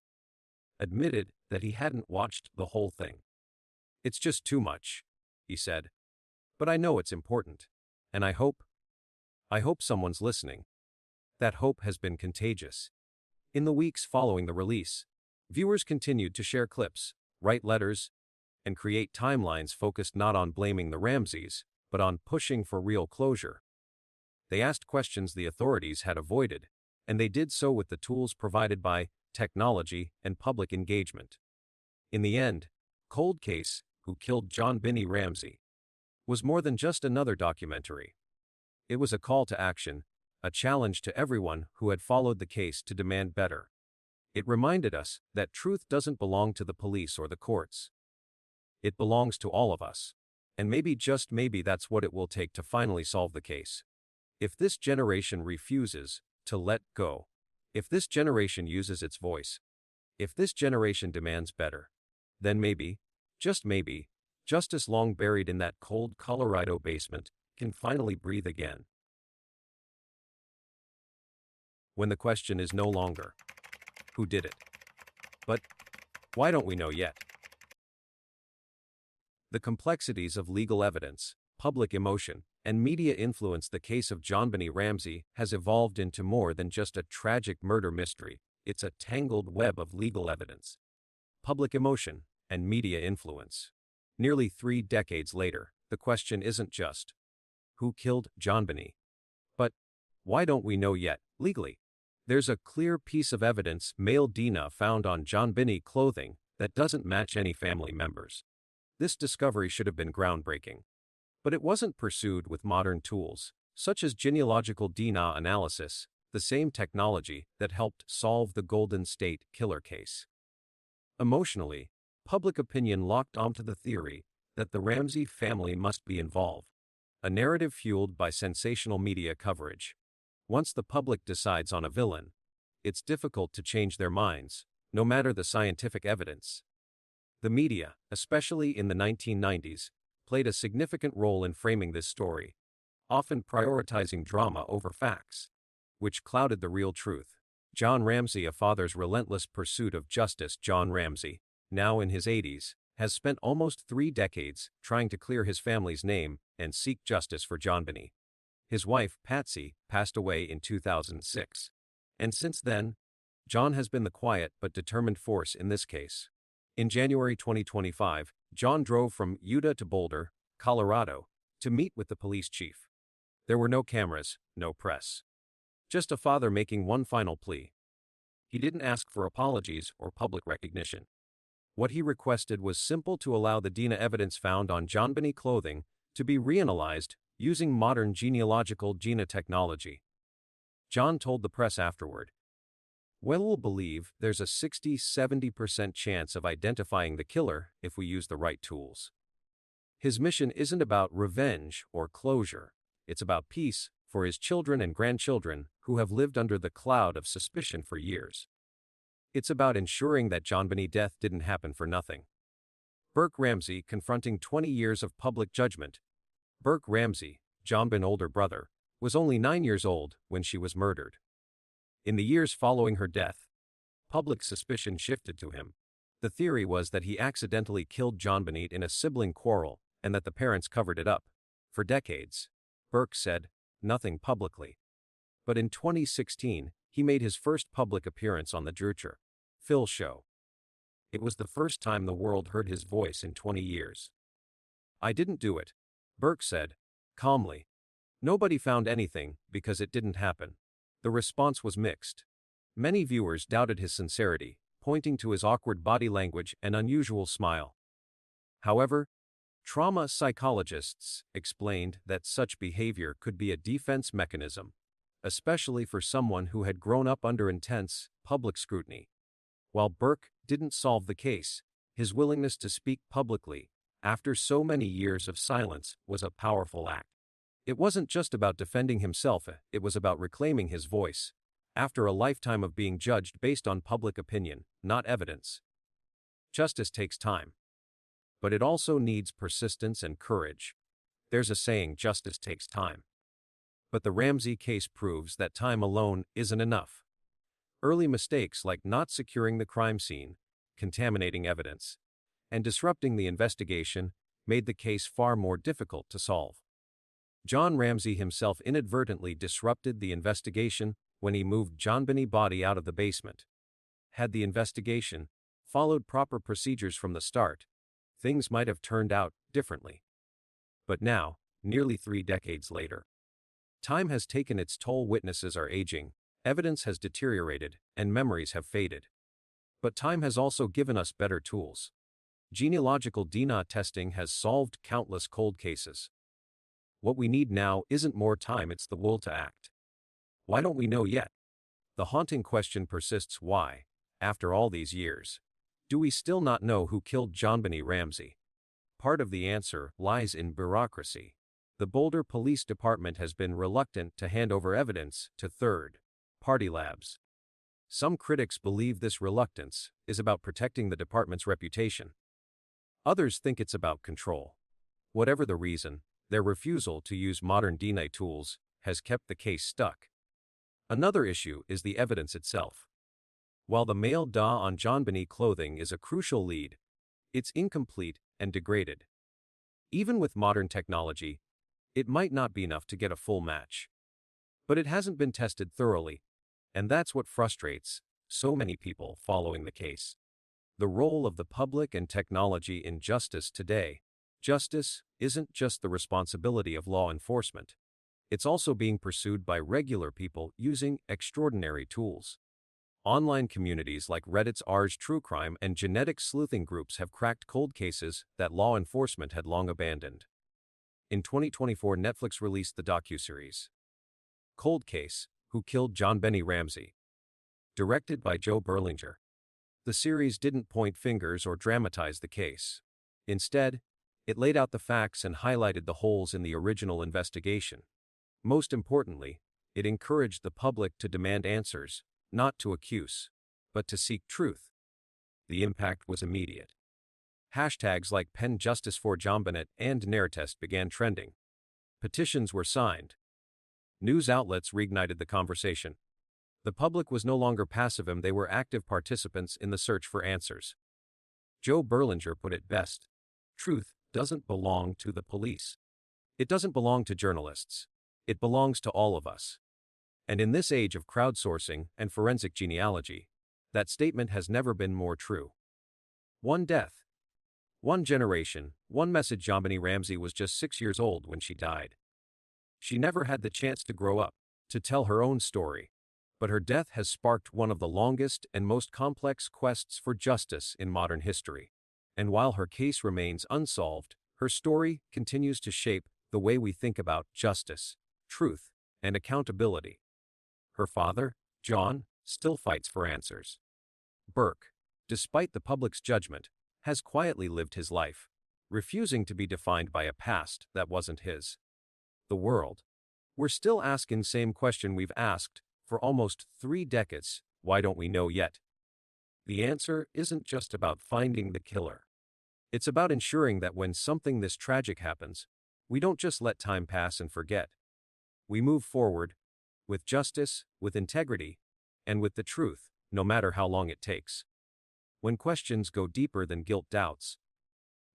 admitted that he hadn't watched the whole thing. "It's just too much," he said. "But I know it's important, and I hope someone's listening." That hope has been contagious. In the weeks following the release, viewers continued to share clips, write letters, and create timelines focused not on blaming the Ramseys, but on pushing for real closure. They asked questions the authorities had avoided, and they did so with the tools provided by technology and public engagement. In the end, Cold Case: Who Killed JonBenét Ramsey was more than just another documentary. It was a call to action, a challenge to everyone who had followed the case to demand better. It reminded us that truth doesn't belong to the police or the courts. It belongs to all of us. And maybe, just maybe, that's what it will take to finally solve the case. If this generation refuses to let go, if this generation uses its voice, if this generation demands better, then maybe, just maybe, justice long buried in that cold Colorado basement can finally breathe again. When the question is no longer, who did it? But why don't we know yet? The complexities of legal evidence, public emotion, and media influence. The case of JonBenét Ramsey has evolved into more than just a tragic murder mystery. It's a tangled web of legal evidence, public emotion, and media influence. Nearly 3 decades later, the question isn't just, who killed JonBenét? But, why don't we know yet, legally? There's a clear piece of evidence, male DNA found on JonBenét clothing, that doesn't match any family members. This discovery should have been groundbreaking. But it wasn't pursued with modern tools, such as genealogical DNA analysis, the same technology that helped solve the Golden State Killer case. Emotionally, public opinion locked onto the theory that the Ramsey family must be involved, a narrative fueled by sensational media coverage. Once the public decides on a villain, it's difficult to change their minds, no matter the scientific evidence. The media, especially in the 1990s, played a significant role in framing this story, often prioritizing drama over facts, which clouded the real truth. John Ramsey, a father's relentless pursuit of justice. John Ramsey, now in his 80s, has spent almost 3 decades trying to clear his family's name and seek justice for JonBenét. His wife, Patsy, passed away in 2006. And since then, John has been the quiet but determined force in this case. In January 2025, John drove from Utah to Boulder, Colorado, to meet with the police chief. There were no cameras, no press. Just a father making one final plea. He didn't ask for apologies or public recognition. What he requested was simple: to allow the DNA evidence found on JonBenét clothing to be reanalyzed using modern genealogical DNA technology. John told the press afterward, "We'll believe there's a 60–70% chance of identifying the killer if we use the right tools." His mission isn't about revenge or closure. It's about peace for his children and grandchildren who have lived under the cloud of suspicion for years. It's about ensuring that JonBenét's death didn't happen for nothing. Burke Ramsey confronting 20 years of public judgment. Burke Ramsey, JonBenét's older brother, was only 9 years old when she was murdered. In the years following her death, public suspicion shifted to him. The theory was that he accidentally killed JonBenét in a sibling quarrel and that the parents covered it up. For decades, Burke said nothing publicly. But in 2016, he made his first public appearance on the Drutcher Phil show. It was the first time the world heard his voice in 20 years. "I didn't do it," Burke said, calmly. "Nobody found anything because it didn't happen." The response was mixed. Many viewers doubted his sincerity, pointing to his awkward body language and unusual smile. However, trauma psychologists explained that such behavior could be a defense mechanism, especially for someone who had grown up under intense public scrutiny. While Burke didn't solve the case, his willingness to speak publicly after so many years of silence was a powerful act. It wasn't just about defending himself, it was about reclaiming his voice, after a lifetime of being judged based on public opinion, not evidence. Justice takes time. But it also needs persistence and courage. There's a saying, justice takes time. But the Ramsey case proves that time alone isn't enough. Early mistakes like not securing the crime scene, contaminating evidence, and disrupting the investigation made the case far more difficult to solve. John Ramsey himself inadvertently disrupted the investigation when he moved JonBenét's body out of the basement. Had the investigation followed proper procedures from the start, things might have turned out differently. But now, nearly 3 decades later, time has taken its toll. Witnesses are aging, evidence has deteriorated, and memories have faded. But time has also given us better tools. Genealogical DNA testing has solved countless cold cases. What we need now isn't more time, it's the will to act. Why don't we know yet? The haunting question persists: why, after all these years, do we still not know who killed JonBenét Ramsey? Part of the answer lies in bureaucracy. The Boulder Police Department has been reluctant to hand over evidence to third-party labs. Some critics believe this reluctance is about protecting the department's reputation. Others think it's about control. Whatever the reason, their refusal to use modern DNA tools has kept the case stuck. Another issue is the evidence itself. While the male DNA on JonBenét clothing is a crucial lead, it's incomplete and degraded. Even with modern technology, It might not be enough to get a full match. But it hasn't been tested thoroughly, and that's what frustrates so many people following the case. The role of the public and technology in justice today. Justice isn't just the responsibility of law enforcement. It's also being pursued by regular people using extraordinary tools. Online communities like Reddit's r// True Crime and genetic sleuthing groups have cracked cold cases that law enforcement had long abandoned. In 2024, Netflix released the docuseries Cold Case: Who Killed JonBenét Ramsey? Directed by Joe Berlinger. The series didn't point fingers or dramatize the case. Instead, it laid out the facts and highlighted the holes in the original investigation. Most importantly, it encouraged the public to demand answers, not to accuse, but to seek truth. The impact was immediate. Hashtags like Pen Justice for JonBenét and Narratest began trending. Petitions were signed. News outlets reignited the conversation. The public was no longer passive, they were active participants in the search for answers. Joe Berlinger put it best: truth doesn't belong to the police. It doesn't belong to journalists. It belongs to all of us. And in this age of crowdsourcing and forensic genealogy, that statement has never been more true. One death, one generation, one message. JonBenét Ramsey was just 6 years old when she died. She never had the chance to grow up, to tell her own story. But her death has sparked one of the longest and most complex quests for justice in modern history. And while her case remains unsolved, her story continues to shape the way we think about justice, truth, and accountability. Her father, John, still fights for answers. Burke, despite the public's judgment, has quietly lived his life, refusing to be defined by a past that wasn't his. The world. We're still asking the same question we've asked for almost 3 decades: why don't we know yet? The answer isn't just about finding the killer. It's about ensuring that when something this tragic happens, we don't just let time pass and forget. We move forward, with justice, with integrity, and with the truth, no matter how long it takes. When questions go deeper than guilt, doubts,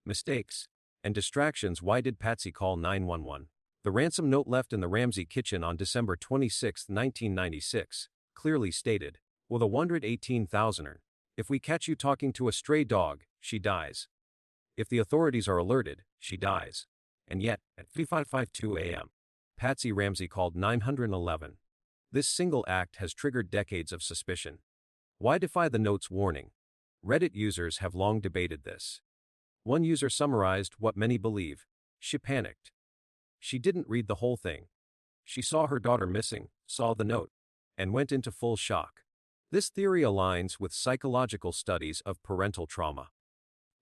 mistakes, and distractions: why did Patsy call 911? The ransom note left in the Ramsey kitchen on December 26, 1996, clearly stated, with a $118,000, if we catch you talking to a stray dog, she dies. If the authorities are alerted, she dies. And yet, at 5:52 a.m., Patsy Ramsey called 911. This single act has triggered decades of suspicion. Why defy the note's warning? Reddit users have long debated this. One user summarized what many believe: she panicked. She didn't read the whole thing. She saw her daughter missing, saw the note, and went into full shock. This theory aligns with psychological studies of parental trauma.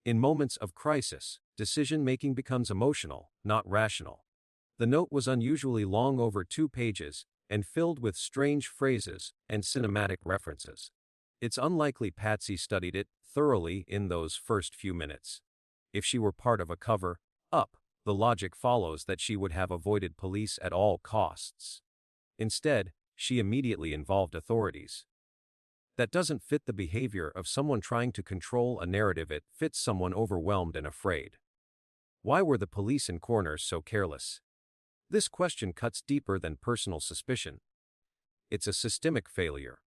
In moments of crisis, decision-making becomes emotional, not rational. The note was unusually long, over 2 pages, and filled with strange phrases and cinematic references. It's unlikely Patsy studied it thoroughly in those first few minutes. If she were part of a cover-up, the logic follows that she would have avoided police at all costs. Instead, she immediately involved authorities. That doesn't fit the behavior of someone trying to control a narrative. It fits someone overwhelmed and afraid. Why were the police and coroners so careless? This question cuts deeper than personal suspicion. It's a systemic failure.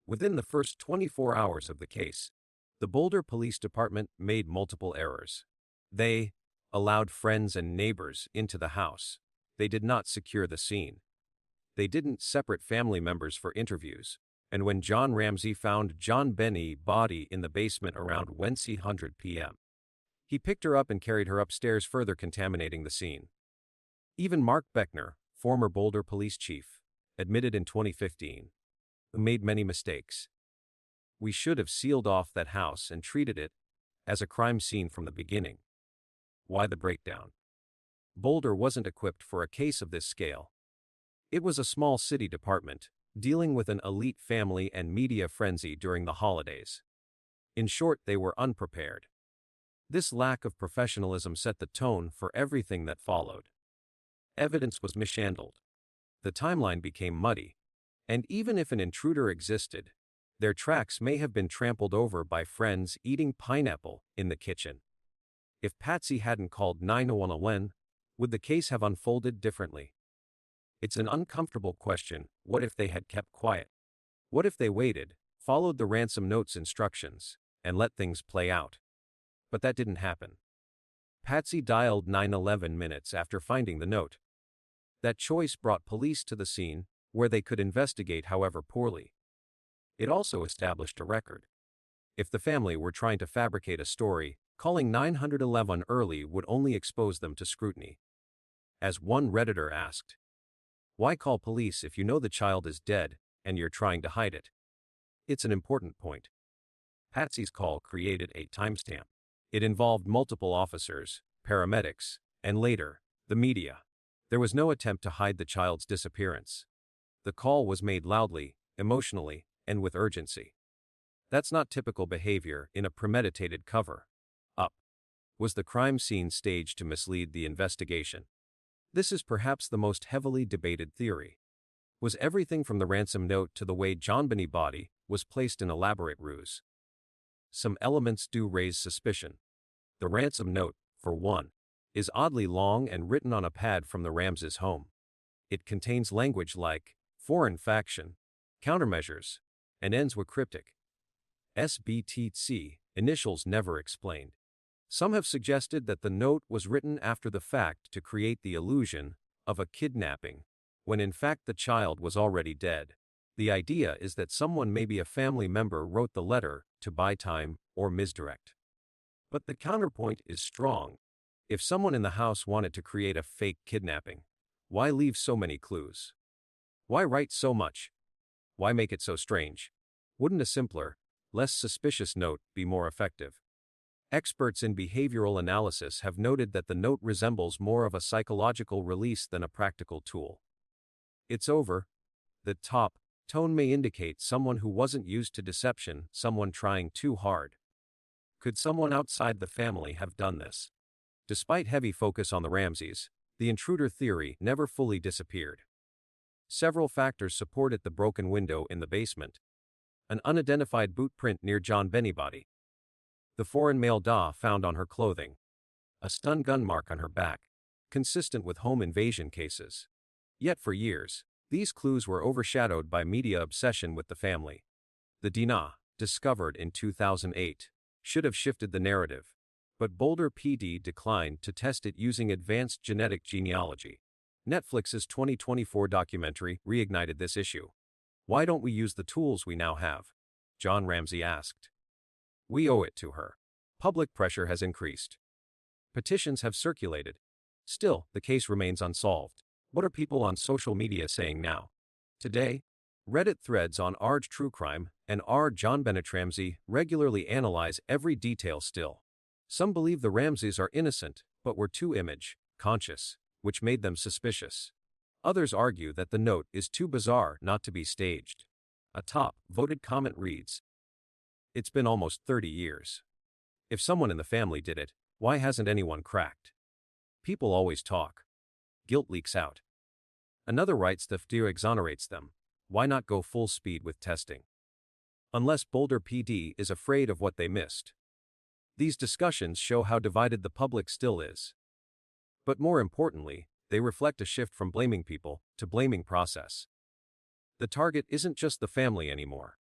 Within the first 24 hours of the case, the Boulder Police Department made multiple errors. They allowed friends and neighbors into the house. They did not secure the scene. They didn't separate family members for interviews. And when John Ramsey found JonBenét's body in the basement around Wednesday 100 p.m., he picked her up and carried her upstairs, further contaminating the scene. Even Mark Beckner, former Boulder police chief, admitted in 2015, "We made many mistakes. We should have sealed off that house and treated it as a crime scene from the beginning." Why the breakdown? Boulder wasn't equipped for a case of this scale. It was a small city department, dealing with an elite family and media frenzy during the holidays. In short, they were unprepared. This lack of professionalism set the tone for everything that followed. Evidence was mishandled. The timeline became muddy. And even if an intruder existed, their tracks may have been trampled over by friends eating pineapple in the kitchen. If Patsy hadn't called 911, Would the case have unfolded differently? It's an uncomfortable question. What if they had kept quiet? What if they waited, followed the ransom note's instructions, and let things play out? But that didn't happen. Patsy dialed 911 minutes after finding the note. That choice brought police to the scene, where they could investigate, however poorly. It also established a record. If the family were trying to fabricate a story, calling 911 early would only expose them to scrutiny. As one Redditor asked, "Why call police if you know the child is dead and you're trying to hide it?" It's an important point. Patsy's call created a timestamp. It involved multiple officers, paramedics, and later, the media. There was no attempt to hide the child's disappearance. The call was made loudly, emotionally, and with urgency. That's not typical behavior in a premeditated cover-up. Was the crime scene staged to mislead the investigation? This is perhaps the most heavily debated theory. Was everything from the ransom note to the way JonBenét's body was placed an elaborate ruse? Some elements do raise suspicion. The ransom note, for one, is oddly long and written on a pad from the Ramseys' home. It contains language like foreign faction, countermeasures, and ends with cryptic SBTC, initials never explained. Some have suggested that the note was written after the fact to create the illusion of a kidnapping, when in fact the child was already dead. The idea is that someone, maybe a family member, wrote the letter to buy time or misdirect. But the counterpoint is strong. If someone in the house wanted to create a fake kidnapping, why leave so many clues? Why write so much? Why make it so strange? Wouldn't a simpler, less suspicious note be more effective? Experts in behavioral analysis have noted that the note resembles more of a psychological release than a practical tool. It's over. The top tone may indicate someone who wasn't used to deception, someone trying too hard. Could someone outside the family have done this? Despite heavy focus on the Ramseys, the intruder theory never fully disappeared. Several factors supported the broken window in the basement. An unidentified boot print near JonBenét's body. The foreign mail found on her clothing. A stun gun mark on her back, consistent with home invasion cases. Yet for years, these clues were overshadowed by media obsession with the family. The DNA, discovered in 2008, should have shifted the narrative, but Boulder PD declined to test it using advanced genetic genealogy. Netflix's 2024 documentary reignited this issue. Why don't we use the tools we now have? John Ramsey asked. We owe it to her. Public pressure has increased. Petitions have circulated. Still, the case remains unsolved. What are people on social media saying now? Today, Reddit threads on r/True Crime and r/JonBenét Ramsey regularly analyze every detail still. Some believe the Ramseys are innocent, but were too image-conscious, which made them suspicious. Others argue that the note is too bizarre not to be staged. A top-voted comment reads, "It's been almost 30 years. If someone in the family did it, why hasn't anyone cracked? People always talk. Guilt leaks out." Another writes the FDR exonerates them. Why not go full speed with testing? Unless Boulder PD is afraid of what they missed. These discussions show how divided the public still is. But more importantly, they reflect a shift from blaming people to blaming process. The target isn't just the family anymore.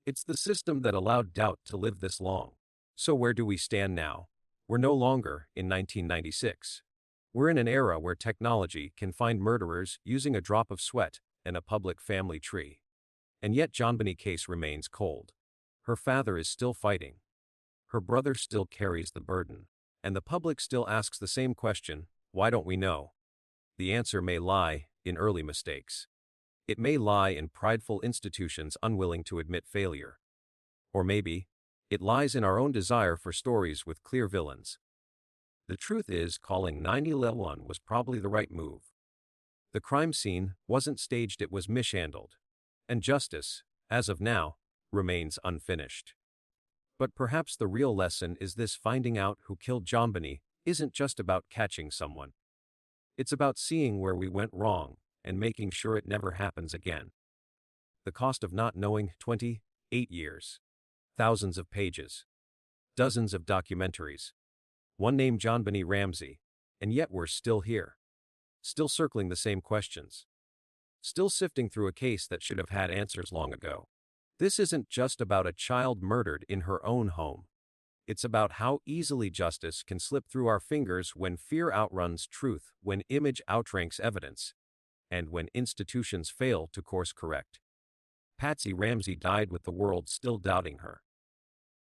It's the system that allowed doubt to live this long. So where do we stand now? We're no longer in 1996. We're in an era where technology can find murderers using a drop of sweat and a public family tree. And yet JonBenét's case remains cold. Her father is still fighting. Her brother still carries the burden. And the public still asks the same question, why don't we know? The answer may lie in early mistakes. It may lie in prideful institutions unwilling to admit failure. Or maybe, it lies in our own desire for stories with clear villains. The truth is, calling 911 was probably the right move. The crime scene wasn't staged, it was mishandled. And justice, as of now, remains unfinished. But perhaps the real lesson is this: finding out who killed JonBenét isn't just about catching someone. It's about seeing where we went wrong and making sure it never happens again. The cost of not knowing: 28 years. Thousands of pages. Dozens of documentaries. One name: JonBenét Ramsey. And yet we're still here. Still circling the same questions. Still sifting through a case that should have had answers long ago. This isn't just about a child murdered in her own home. It's about how easily justice can slip through our fingers when fear outruns truth, when image outranks evidence, and when institutions fail to course correct. Patsy Ramsey died with the world still doubting her.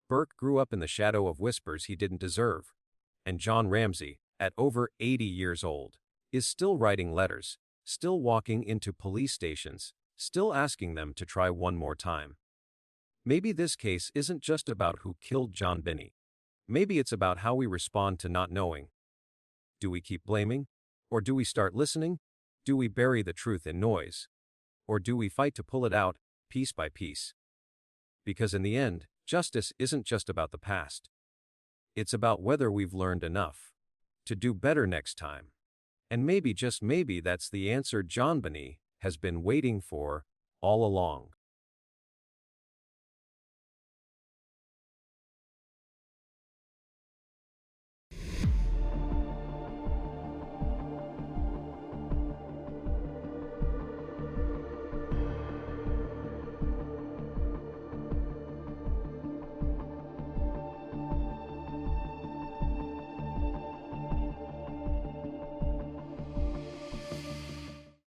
Burke grew up in the shadow of whispers he didn't deserve. And John Ramsey, at over 80 years old, is still writing letters, still walking into police stations, still asking them to try one more time. Maybe this case isn't just about who killed JonBenét. Maybe it's about how we respond to not knowing. Do we keep blaming? Or do we start listening? Do we bury the truth in noise? Or do we fight to pull it out, piece by piece? Because in the end, justice isn't just about the past. It's about whether we've learned enough to do better next time. And maybe, just maybe, that's the answer JonBenét has been waiting for all along.